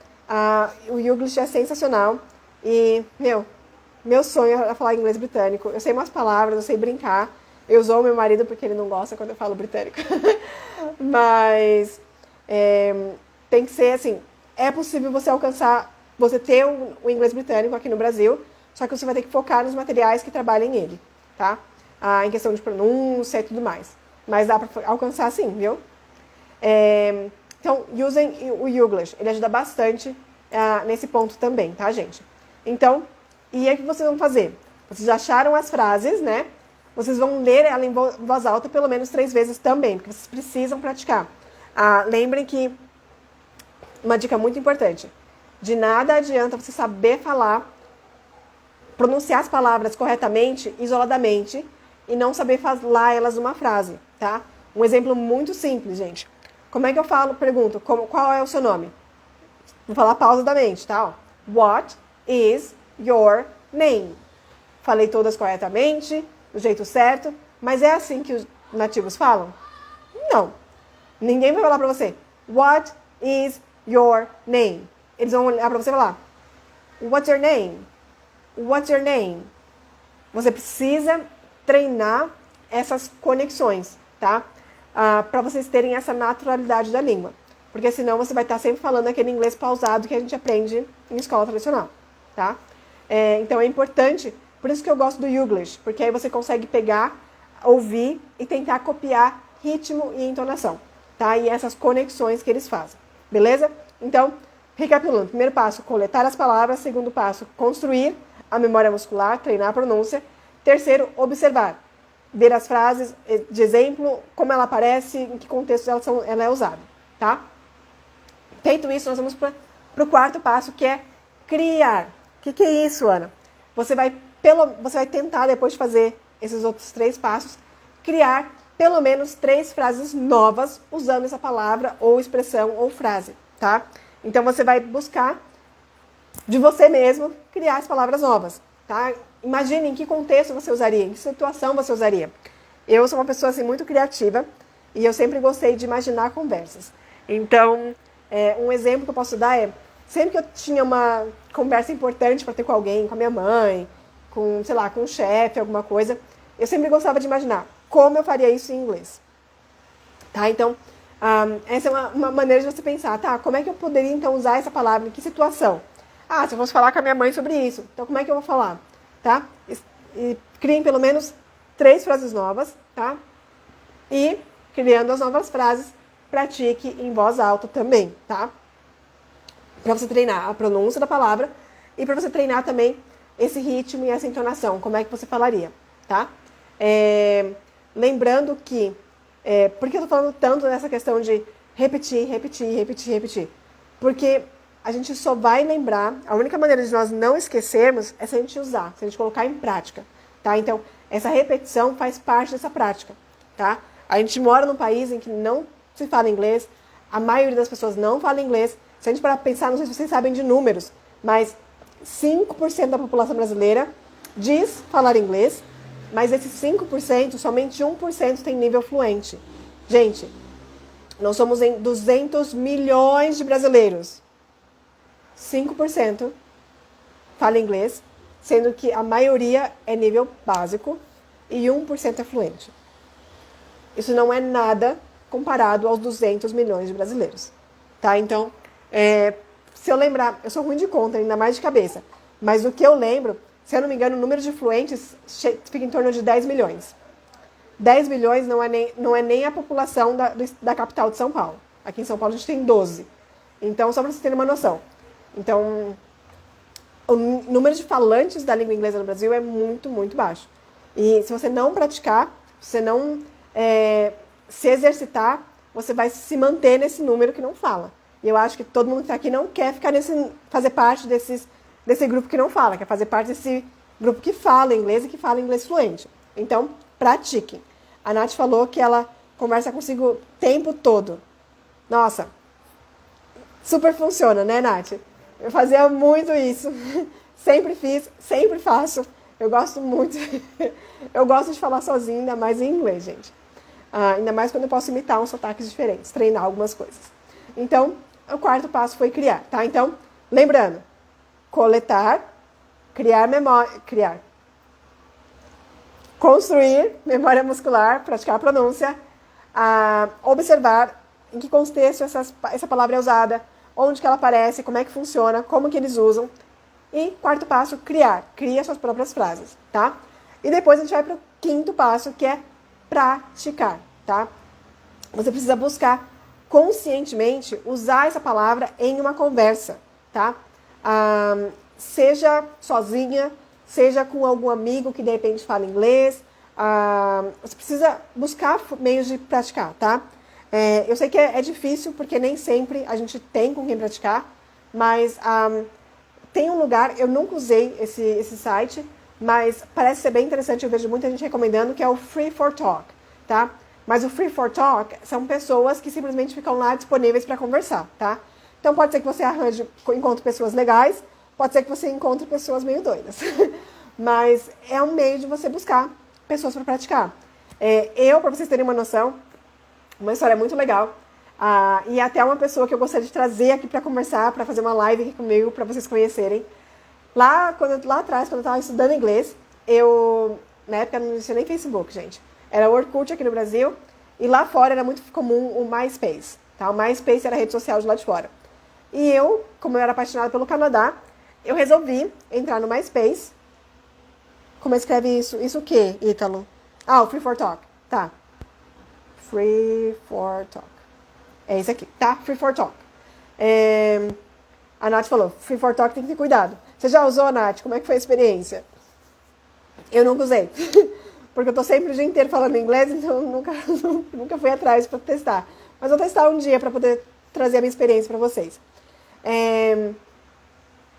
O Youglish é sensacional. E, meu sonho é falar inglês britânico. Eu sei umas palavras, eu sei brincar. Eu zoo meu marido porque ele não gosta quando eu falo britânico. Mas tem que ser assim, é possível você alcançar, você ter o inglês britânico aqui no Brasil, só que você vai ter que focar nos materiais que trabalhem ele, tá? Em questão de pronúncia e tudo mais. Mas dá para alcançar sim, viu? Então, usem o Youglish. Ele ajuda bastante nesse ponto também, tá, gente? Então, e aí o que vocês vão fazer? Vocês acharam as frases, né? Vocês vão ler ela em voz alta pelo menos 3 vezes também, porque vocês precisam praticar. Lembrem que, uma dica muito importante, de nada adianta você saber falar, pronunciar as palavras corretamente, isoladamente, e não saber falar elas numa frase, tá? Um exemplo muito simples, gente. Como é que eu falo? Pergunto, qual é o seu nome? Vou falar pausadamente, tá? What is your name? Falei todas corretamente, do jeito certo, mas é assim que os nativos falam? Não. Ninguém vai falar pra você, what is your name? Eles vão olhar pra você e falar, what's your name? What's your name? Você precisa treinar essas conexões, tá? Para vocês terem essa naturalidade da língua. Porque senão você vai estar sempre falando aquele inglês pausado que a gente aprende em escola tradicional, tá? Então é importante, por isso que eu gosto do Youglish, porque aí você consegue pegar, ouvir e tentar copiar ritmo e entonação, tá? E essas conexões que eles fazem, beleza? Então, recapitulando, primeiro passo, coletar as palavras. Segundo passo, construir a memória muscular, treinar a pronúncia. Terceiro, observar, ver as frases de exemplo, como ela aparece, em que contexto ela é usada, tá? Feito isso, nós vamos para o quarto passo, que é criar. O que é isso, Ana? Você vai tentar, depois de fazer esses outros 3 passos, criar pelo menos 3 frases novas usando essa palavra ou expressão ou frase, tá? Então você vai buscar de você mesmo criar as palavras novas, tá? Imagine em que contexto você usaria, em que situação você usaria. Eu sou uma pessoa assim muito criativa e eu sempre gostei de imaginar conversas. Então, um exemplo que eu posso dar é, sempre que eu tinha uma conversa importante para ter com alguém, com a minha mãe, com, sei lá, com um chefe, alguma coisa, eu sempre gostava de imaginar como eu faria isso em inglês. Tá? Então, essa é uma maneira de você pensar, tá? Como é que eu poderia então usar essa palavra? Em que situação? Ah, se eu fosse falar com a minha mãe sobre isso, então como é que eu vou falar? Tá? E criem pelo menos 3 frases novas, tá? E, criando as novas frases, pratique em voz alta também, tá? Para você treinar a pronúncia da palavra e para você treinar também esse ritmo e essa entonação, como é que você falaria, tá? Lembrando que, por que eu tô falando tanto nessa questão de repetir, repetir, repetir, repetir? Porque a gente só vai lembrar, a única maneira de nós não esquecermos é se a gente usar, se a gente colocar em prática, tá? Então, essa repetição faz parte dessa prática, tá? A gente mora num país em que não se fala inglês, a maioria das pessoas não fala inglês. Se a gente parar pra pensar, não sei se vocês sabem de números, mas 5% da população brasileira diz falar inglês, mas esses 5%, somente 1% tem nível fluente. Gente, nós somos em 200 milhões de brasileiros. 5% fala inglês, sendo que a maioria é nível básico e 1% é fluente. Isso não é nada comparado aos 200 milhões de brasileiros. Tá? Então, se eu lembrar, eu sou ruim de conta, ainda mais de cabeça, mas o que eu lembro, se eu não me engano, o número de fluentes fica em torno de 10 milhões. 10 milhões não é nem a população da capital de São Paulo. Aqui em São Paulo a gente tem 12. Então, só para vocês terem uma noção. Então, o número de falantes da língua inglesa no Brasil é muito, muito baixo. E se você não praticar, se você não se exercitar, você vai se manter nesse número que não fala. E eu acho que todo mundo que está aqui não quer fazer parte desse grupo que não fala, quer fazer parte desse grupo que fala inglês e que fala inglês fluente. Então, pratiquem. A Nath falou que ela conversa consigo o tempo todo. Nossa, super funciona, né, Nath? Eu fazia muito isso. Sempre fiz, sempre faço. Eu gosto muito. Eu gosto de falar sozinha, ainda mais em inglês, gente. Ainda mais quando eu posso imitar uns sotaques diferentes, treinar algumas coisas. Então, o 4º passo foi criar, tá? Então, lembrando, coletar, criar, construir memória muscular, praticar a pronúncia, observar em que contexto essa palavra é usada, onde que ela aparece, como é que funciona, como que eles usam. E 4º passo, criar. Cria suas próprias frases, tá? E depois a gente vai para o 5º passo, que é praticar, tá? Você precisa buscar conscientemente usar essa palavra em uma conversa, tá? Seja sozinha, seja com algum amigo que de repente fala inglês. Você precisa buscar meios de praticar, tá? Eu sei que é difícil, porque nem sempre a gente tem com quem praticar, mas tem um lugar, eu nunca usei esse site, mas parece ser bem interessante, eu vejo muita gente recomendando, que é o Free for Talk, tá? Mas o Free for Talk são pessoas que simplesmente ficam lá disponíveis para conversar, tá? Então pode ser que você encontre pessoas legais, pode ser que você encontre pessoas meio doidas. Mas é um meio de você buscar pessoas para praticar. Para vocês terem uma noção, uma história muito legal, e até uma pessoa que eu gostaria de trazer aqui para conversar, para fazer uma live aqui comigo, para vocês conhecerem. Lá atrás, quando eu estava estudando inglês, na época não existia nem Facebook, gente. Era o Orkut aqui no Brasil, e lá fora era muito comum o MySpace, tá? O MySpace era a rede social de lá de fora. E eu, como eu era apaixonada pelo Canadá, eu resolvi entrar no MySpace. Como escreve isso? Isso o quê, Ítalo? O Free for Talk. Tá. Free for Talk. É isso aqui, tá? Free for Talk. A Nath falou, Free for Talk tem que ter cuidado. Você já usou, Nath? Como é que foi a experiência? Eu nunca usei. Porque eu tô sempre o dia inteiro falando inglês, então nunca fui atrás para testar. Mas vou testar um dia para poder trazer a minha experiência para vocês. Quando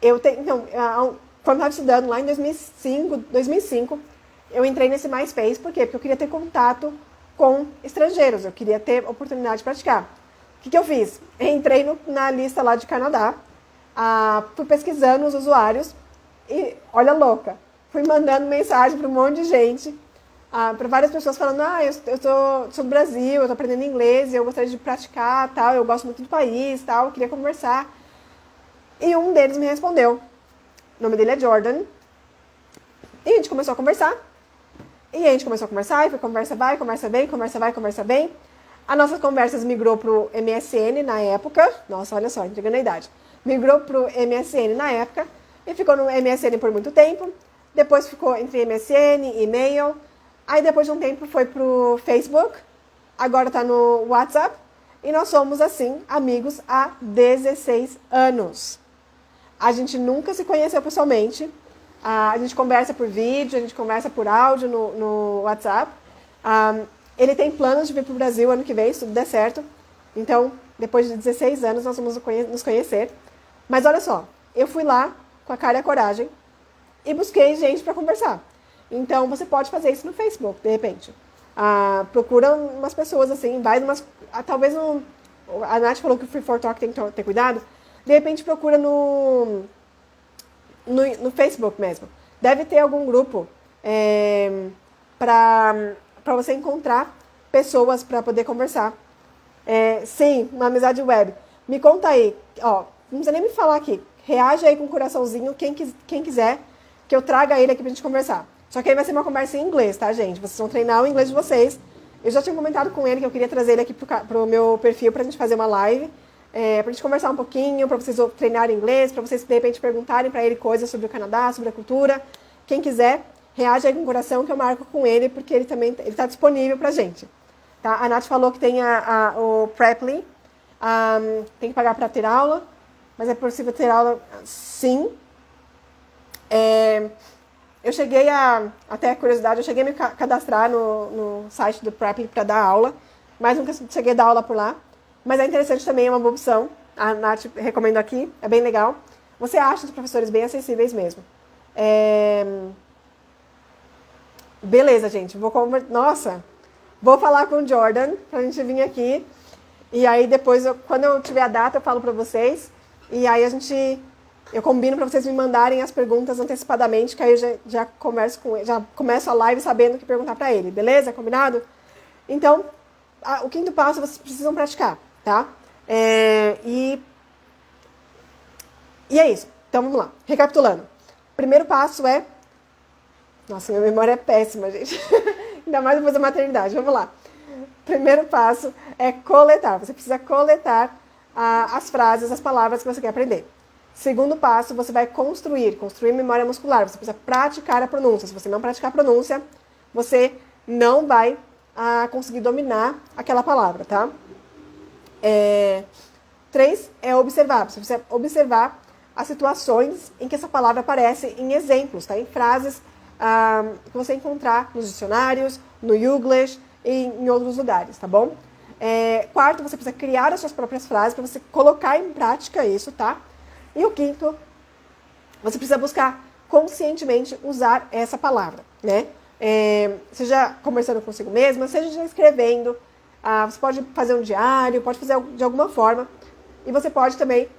eu estava estudando lá em 2005, eu entrei nesse MySpace, por quê? Porque eu queria ter contato com estrangeiros, eu queria ter oportunidade de praticar. O que eu fiz? Entrei na lista lá de Canadá, fui pesquisando os usuários e, olha louca, fui mandando mensagem para um monte de gente, para várias pessoas falando, sou do Brasil, eu estou aprendendo inglês, eu gostaria de praticar, tal, eu gosto muito do país, tal, eu queria conversar. E um deles me respondeu. O nome dele é Jordan. E a gente começou a conversar. E conversa vai, conversa vem, conversa vai, conversa vem. As nossas conversas migrou pro MSN na época. Nossa, olha só, entregando a idade. Migrou pro MSN na época. E ficou no MSN por muito tempo. Depois ficou entre MSN, e-mail. Aí depois de um tempo foi pro Facebook. Agora tá no WhatsApp. E nós somos, assim, amigos há 16 anos. A gente nunca se conheceu pessoalmente. A gente conversa por vídeo, a gente conversa por áudio no WhatsApp. Ele tem planos de vir para o Brasil ano que vem, se tudo der certo. Então, depois de 16 anos, nós vamos nos conhecer. Mas olha só, eu fui lá com a cara e a coragem e busquei gente para conversar. Então, você pode fazer isso no Facebook, de repente. Procura umas pessoas assim, vai numas... talvez no... A Nath falou que o Free for Talk tem que ter cuidado. De repente, procura no Facebook mesmo. Deve ter algum grupo para você encontrar pessoas para poder conversar. Sim, uma amizade web. Me conta aí, ó, não precisa nem me falar aqui. Reage aí com um coraçãozinho, quem quiser, que eu traga ele aqui pra gente conversar. Só que aí vai ser uma conversa em inglês, tá, gente? Vocês vão treinar o inglês de vocês. Eu já tinha comentado com ele que eu queria trazer ele aqui pro meu perfil pra gente fazer uma live. Pra gente conversar um pouquinho, pra vocês treinarem inglês, pra vocês, de repente, perguntarem pra ele coisas sobre o Canadá, sobre a cultura. Quem quiser, reage aí com o coração que eu marco com ele, porque ele também tá disponível pra gente. Tá? A Nath falou que tem o Preply, tem que pagar pra ter aula, mas é possível ter aula sim. Eu cheguei até curiosidade, eu cheguei a me cadastrar no site do Preply pra dar aula, mas nunca cheguei a dar aula por lá. Mas é interessante também, é uma boa opção. A Nath recomendo aqui, é bem legal. Você acha os professores bem acessíveis mesmo. Beleza, gente. Vou falar com o Jordan pra gente vir aqui. E aí depois, quando eu tiver a data, eu falo pra vocês. E aí eu combino pra vocês me mandarem as perguntas antecipadamente, que aí eu já converso com ele, já começo a live sabendo o que perguntar pra ele. Beleza? Combinado? Então, o quinto passo vocês precisam praticar. Tá? E é isso. Então, vamos lá. Recapitulando. Primeiro passo é... Nossa, minha memória é péssima, gente. Ainda mais depois da maternidade. Vamos lá. Primeiro passo é coletar. Você precisa coletar as frases, as palavras que você quer aprender. Segundo passo, você vai construir memória muscular. Você precisa praticar a pronúncia. Se você não praticar a pronúncia, você não vai conseguir dominar aquela palavra, tá? 3 é observar. Você precisa observar as situações em que essa palavra aparece em exemplos, tá? Em frases que você encontrar nos dicionários, no Youglish e em outros lugares, tá bom? Quarto, você precisa criar as suas próprias frases para você colocar em prática isso, tá? E o quinto, você precisa buscar conscientemente usar essa palavra, né? Seja conversando consigo mesma, seja já escrevendo. Você pode fazer um diário, pode fazer de alguma forma. E você pode também,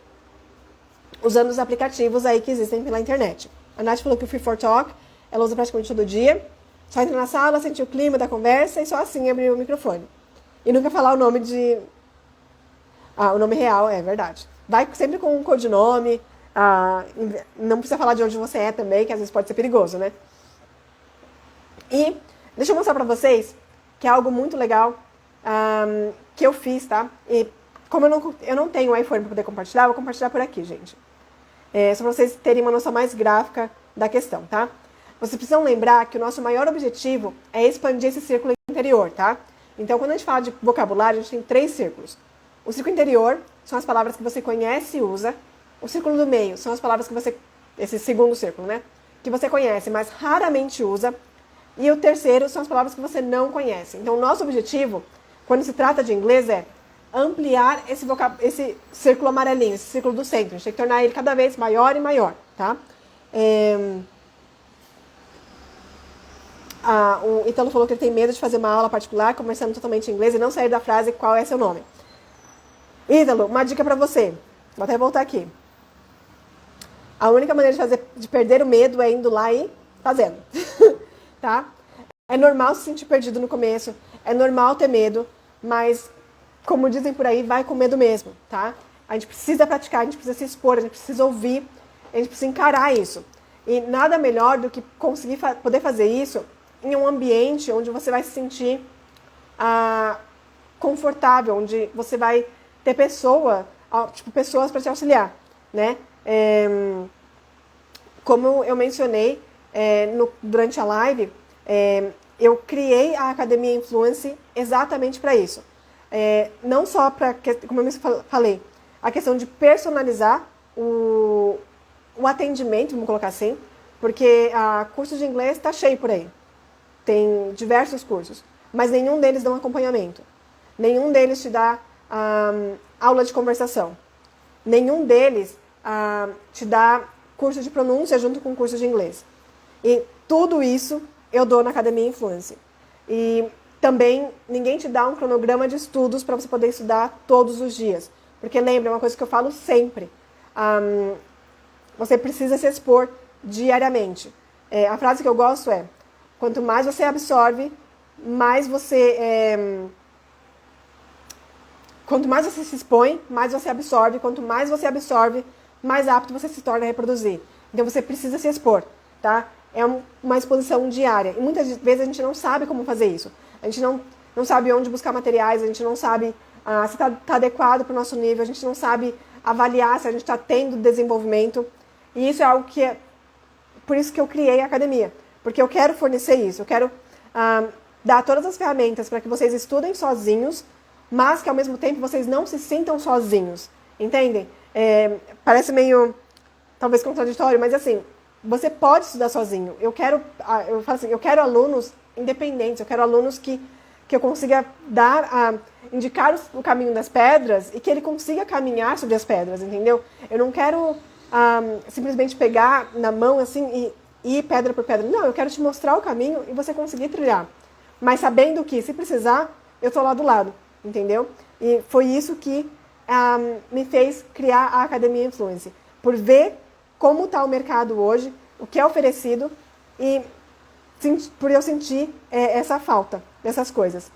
usando os aplicativos aí que existem pela internet. A Nath falou que o Free for Talk, ela usa praticamente todo dia. Só entra na sala, sentir o clima da conversa e só assim abrir o microfone. E nunca falar o nome o nome real, é verdade. Vai sempre com um codinome. Não precisa falar de onde você é também, que às vezes pode ser perigoso, né? E deixa eu mostrar pra vocês que é algo muito legal que eu fiz, tá? E como eu não tenho um iPhone para poder compartilhar, eu vou compartilhar por aqui, gente. Só para vocês terem uma noção mais gráfica da questão, tá? Vocês precisam lembrar que o nosso maior objetivo é expandir esse círculo interior, tá? Então, quando a gente fala de vocabulário, a gente tem 3 círculos. O círculo interior são as palavras que você conhece e usa. O círculo do meio são as palavras que você... Esse segundo círculo, né? Que você conhece, mas raramente usa. E o terceiro são as palavras que você não conhece. Então, o nosso objetivo, quando se trata de inglês, é ampliar esse círculo amarelinho, esse círculo do centro. A gente tem que tornar ele cada vez maior e maior, tá? O Ítalo falou que ele tem medo de fazer uma aula particular, conversando totalmente em inglês e não sair da frase qual é seu nome. Ítalo, uma dica pra você. Vou até voltar aqui. A única maneira de perder o medo é indo lá e fazendo. Tá? É normal se sentir perdido no começo, é normal ter medo, mas, como dizem por aí, vai com medo mesmo, tá? A gente precisa praticar, a gente precisa se expor, a gente precisa ouvir, a gente precisa encarar isso. E nada melhor do que conseguir poder fazer isso em um ambiente onde você vai se sentir confortável, onde você vai ter pessoas para te auxiliar, né? Como eu mencionei durante a live, eu criei a Academia Influence exatamente para isso. Não só para, como eu falei, a questão de personalizar o atendimento, vamos colocar assim, porque curso de inglês está cheio por aí. Tem diversos cursos, mas nenhum deles dá um acompanhamento. Nenhum deles te dá aula de conversação. Nenhum deles te dá curso de pronúncia junto com curso de inglês. E tudo isso eu dou na Academia Influence. E também ninguém te dá um cronograma de estudos para você poder estudar todos os dias. Porque lembra, é uma coisa que eu falo sempre. Você precisa se expor diariamente. A frase que eu gosto é: quanto mais você absorve, mais você... Quanto mais você se expõe, mais você absorve. Quanto mais você absorve, mais apto você se torna a reproduzir. Então você precisa se expor, tá? É uma exposição diária. E muitas vezes a gente não sabe como fazer isso. A gente não sabe onde buscar materiais, a gente não sabe se está adequado para o nosso nível, a gente não sabe avaliar se a gente está tendo desenvolvimento. E isso é algo que por isso que eu criei a academia. Porque eu quero fornecer isso, eu quero dar todas as ferramentas para que vocês estudem sozinhos, mas que ao mesmo tempo vocês não se sintam sozinhos. Entendem? Parece meio, talvez, contraditório, mas assim, você pode estudar sozinho. Eu falo assim, eu quero alunos independentes, eu quero alunos que eu consiga indicar o caminho das pedras e que ele consiga caminhar sobre as pedras, entendeu? Eu não quero simplesmente pegar na mão assim e ir pedra por pedra. Não, eu quero te mostrar o caminho e você conseguir trilhar. Mas sabendo que, se precisar, eu estou lá do lado, entendeu? E foi isso que me fez criar a Academia Influence. Por ver como está o mercado hoje, o que é oferecido e por eu sentir essa falta dessas coisas.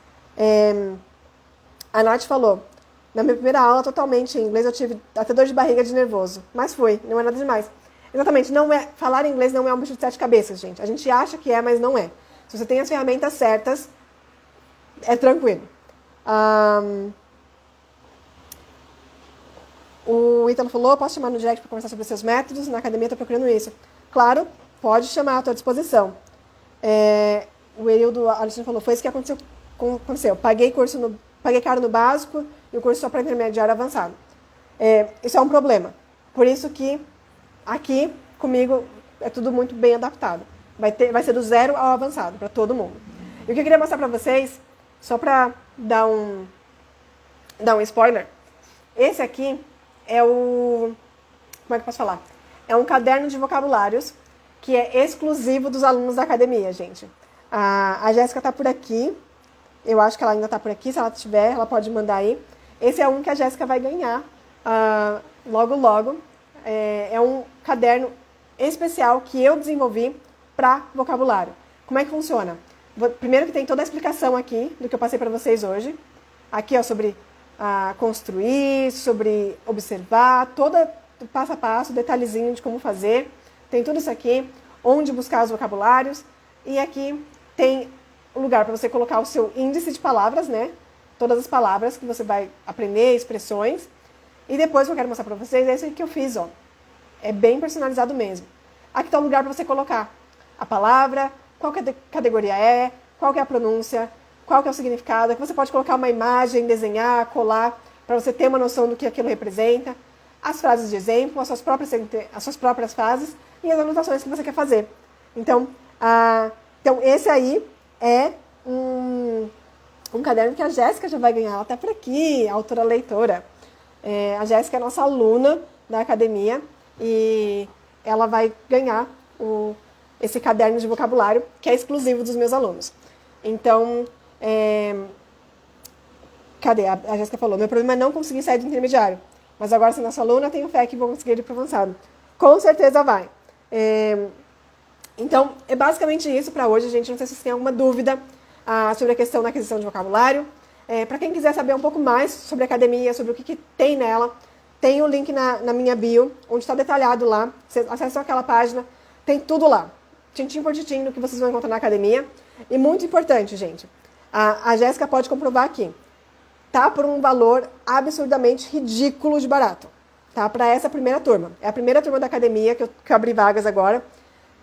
A Nath falou, na minha primeira aula totalmente em inglês eu tive até dor de barriga de nervoso, mas não é nada demais. Exatamente, falar inglês não é um bicho de 7 cabeças, gente. A gente acha que é, mas não é. Se você tem as ferramentas certas, é tranquilo. O Ítalo falou, posso chamar no direct para conversar sobre seus métodos? Na academia estou procurando isso. Claro, pode chamar, à tua disposição. O Erildo Alexandre falou, foi isso que aconteceu. Paguei caro no básico e o curso só para intermediário avançado. Isso é um problema. Por isso que aqui, comigo, é tudo muito bem adaptado. Vai ser do 0 ao avançado, para todo mundo. E o que eu queria mostrar para vocês, só para dar um spoiler, esse aqui é como é que eu posso falar? É um caderno de vocabulários que é exclusivo dos alunos da academia, gente. A Jéssica está por aqui. Eu acho que ela ainda está por aqui. Se ela estiver, ela pode mandar aí. Esse é um que a Jéssica vai ganhar logo, logo. É um caderno especial que eu desenvolvi para vocabulário. Como é que funciona? Primeiro que tem toda a explicação aqui do que eu passei para vocês hoje. Aqui, ó, sobre construir, sobre observar, todo passo a passo, detalhezinho de como fazer. Tem tudo isso aqui, onde buscar os vocabulários. E aqui tem um lugar para você colocar o seu índice de palavras, né? Todas as palavras que você vai aprender, expressões. E depois que eu quero mostrar para vocês, é isso que eu fiz, ó. É bem personalizado mesmo. Aqui está o lugar para você colocar a palavra, qual que categoria é, qual que é a pronúncia, qual que é o significado. Aqui você pode colocar uma imagem, desenhar, colar, para você ter uma noção do que aquilo representa. As frases de exemplo, as suas próprias frases e as anotações que você quer fazer. Então esse aí é um caderno que a Jéssica já vai ganhar. Ela está por aqui, a autora leitora. A Jéssica é nossa aluna da academia e ela vai ganhar esse caderno de vocabulário, que é exclusivo dos meus alunos. Então, cadê? A Jéssica falou, meu problema é não conseguir sair do intermediário. Mas agora, sendo nossa aluna, tenho fé que vou conseguir ir para o avançado. Com certeza vai. Então, é basicamente isso para hoje, gente. Não sei se vocês têm alguma dúvida sobre a questão da aquisição de vocabulário. Para quem quiser saber um pouco mais sobre a academia, sobre o que tem nela, tem o link na minha bio, onde está detalhado lá. Vocês acessam aquela página, tem tudo lá. Tintim por tintim do que vocês vão encontrar na academia. E muito importante, gente, a Jéssica pode comprovar aqui. Tá por um valor absurdamente ridículo de barato. Tá? Para essa primeira turma. É a primeira turma da academia que eu abri vagas agora.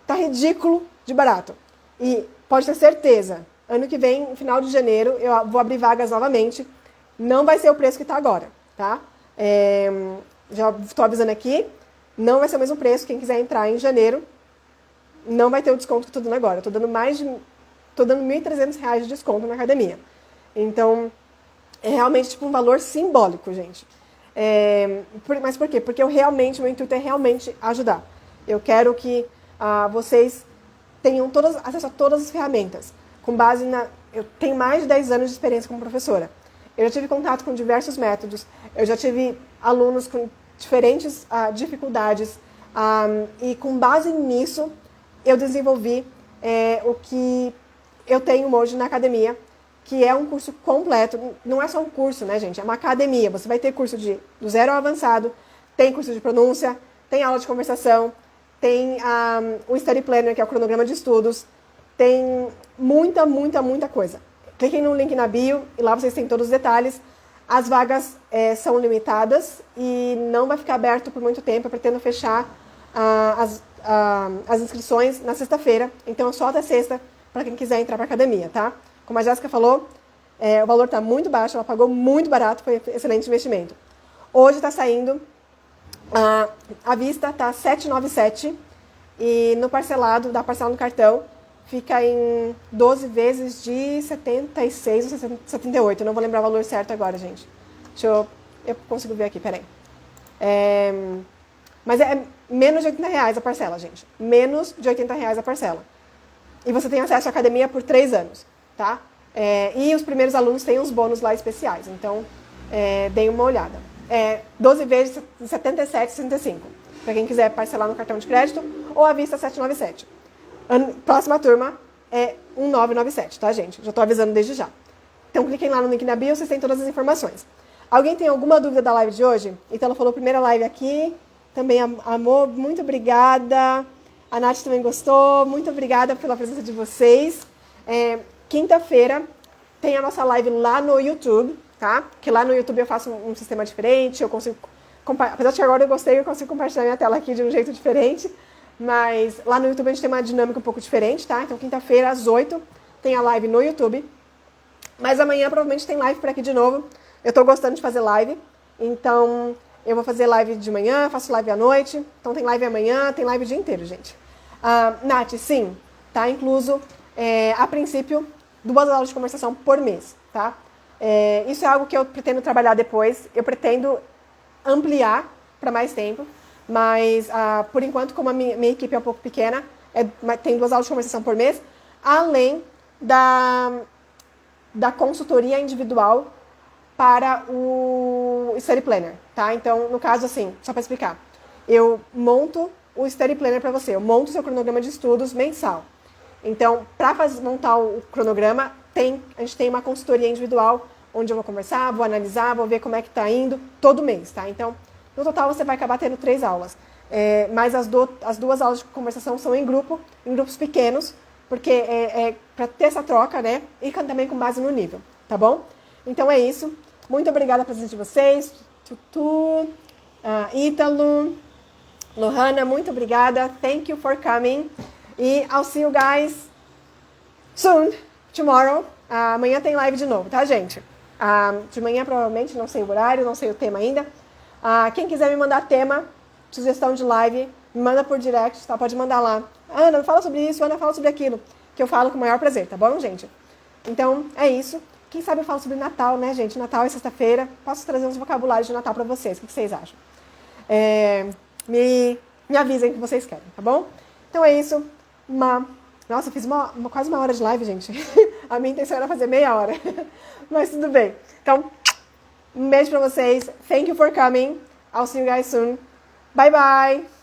Tá ridículo de barato. E pode ter certeza, ano que vem, no final de janeiro, eu vou abrir vagas novamente. Não vai ser o preço que está agora, tá? Já estou avisando aqui, não vai ser o mesmo preço. Quem quiser entrar em janeiro, não vai ter o desconto que eu estou dando agora. Estou dando R$ 1.300 de desconto na academia. Então, é realmente tipo um valor simbólico, gente. Mas por quê? Porque meu intuito é realmente ajudar. Eu quero que vocês tenham acesso a todas as ferramentas. Eu tenho mais de 10 anos de experiência como professora. Eu já tive contato com diversos métodos. Eu já tive alunos com diferentes dificuldades. E com base nisso, eu desenvolvi o que eu tenho hoje na academia, que é um curso completo. Não é só um curso, né, gente? É uma academia. Você vai ter curso do zero ao avançado, tem curso de pronúncia, tem aula de conversação, tem o Study Planner, que é o cronograma de estudos, tem muita, muita, muita coisa. Cliquem no link na bio e lá vocês têm todos os detalhes. As vagas são limitadas e não vai ficar aberto por muito tempo. Eu pretendo fechar as inscrições na sexta-feira. Então, só até sexta para quem quiser entrar para a academia, tá? Como a Jéssica falou, o valor está muito baixo, ela pagou muito barato, foi um excelente investimento. Hoje está saindo, à vista está 797 e no parcelado, dá parcela no cartão, fica em 12 vezes de 76 ou 78. Eu não vou lembrar o valor certo agora, gente. Eu consigo ver aqui, peraí. Mas é menos de R$ 80 a parcela, gente. Menos de R$ 80 a parcela. E você tem acesso à academia por 3 anos, tá? E os primeiros alunos têm uns bônus lá especiais. Então, deem uma olhada. 12 vezes de 77,65. Para quem quiser parcelar no cartão de crédito ou à vista 797. Próxima turma é 1997, tá, gente? Já estou avisando desde já. Então, cliquem lá no link na bio, vocês têm todas as informações. Alguém tem alguma dúvida da live de hoje? Então, ela falou primeira live aqui. Também amou, muito obrigada. A Nath também gostou. Muito obrigada pela presença de vocês. Quinta-feira tem a nossa live lá no YouTube, tá? Que lá no YouTube eu faço um sistema diferente. Eu consigo apesar de que agora eu consigo compartilhar minha tela aqui de um jeito diferente. Mas lá no YouTube a gente tem uma dinâmica um pouco diferente, tá? Então, quinta-feira, às 8, tem a live no YouTube. Mas amanhã, provavelmente, tem live por aqui de novo. Eu tô gostando de fazer live. Então, eu vou fazer live de manhã, faço live à noite. Então, tem live amanhã, tem live o dia inteiro, gente. Nath, sim, tá incluso, a princípio, 2 aulas de conversação por mês, tá? Isso é algo que eu pretendo trabalhar depois. Eu pretendo ampliar para mais tempo. Mas, por enquanto, como a minha equipe é um pouco pequena, tem 2 aulas de conversação por mês, além da consultoria individual para o Study Planner, tá? Então, no caso, assim, só para explicar, eu monto o Study Planner para você, eu monto o seu cronograma de estudos mensal. Então, para montar o cronograma, a gente tem uma consultoria individual, onde eu vou conversar, vou analisar, vou ver como é que está indo, todo mês, tá? Então, no total, você vai acabar tendo 3 aulas. Mas as 2 aulas de conversação são em grupos pequenos, porque para ter essa troca, né? E também com base no nível, tá bom? Então é isso. Muito obrigada pela presença de vocês. Tutu, Ítalo, Lohana, muito obrigada. Thank you for coming. E I'll see you guys soon, tomorrow. Amanhã tem live de novo, tá, gente? De manhã, provavelmente, não sei o horário, não sei o tema ainda. Quem quiser me mandar tema, sugestão de live, me manda por direct, tá? Pode mandar lá. Ana, fala sobre isso, Ana, fala sobre aquilo. Que eu falo com o maior prazer, tá bom, gente? Então, é isso. Quem sabe eu falo sobre Natal, né, gente? Natal é sexta-feira. Posso trazer uns vocabulários de Natal pra vocês. O que vocês acham? Me avisem o que vocês querem, tá bom? Então é isso. Nossa, eu fiz quase uma hora de live, gente. A minha intenção era fazer meia hora. Mas tudo bem. Então, um beijo pra vocês. Thank you for coming. I'll see you guys soon. Bye, bye!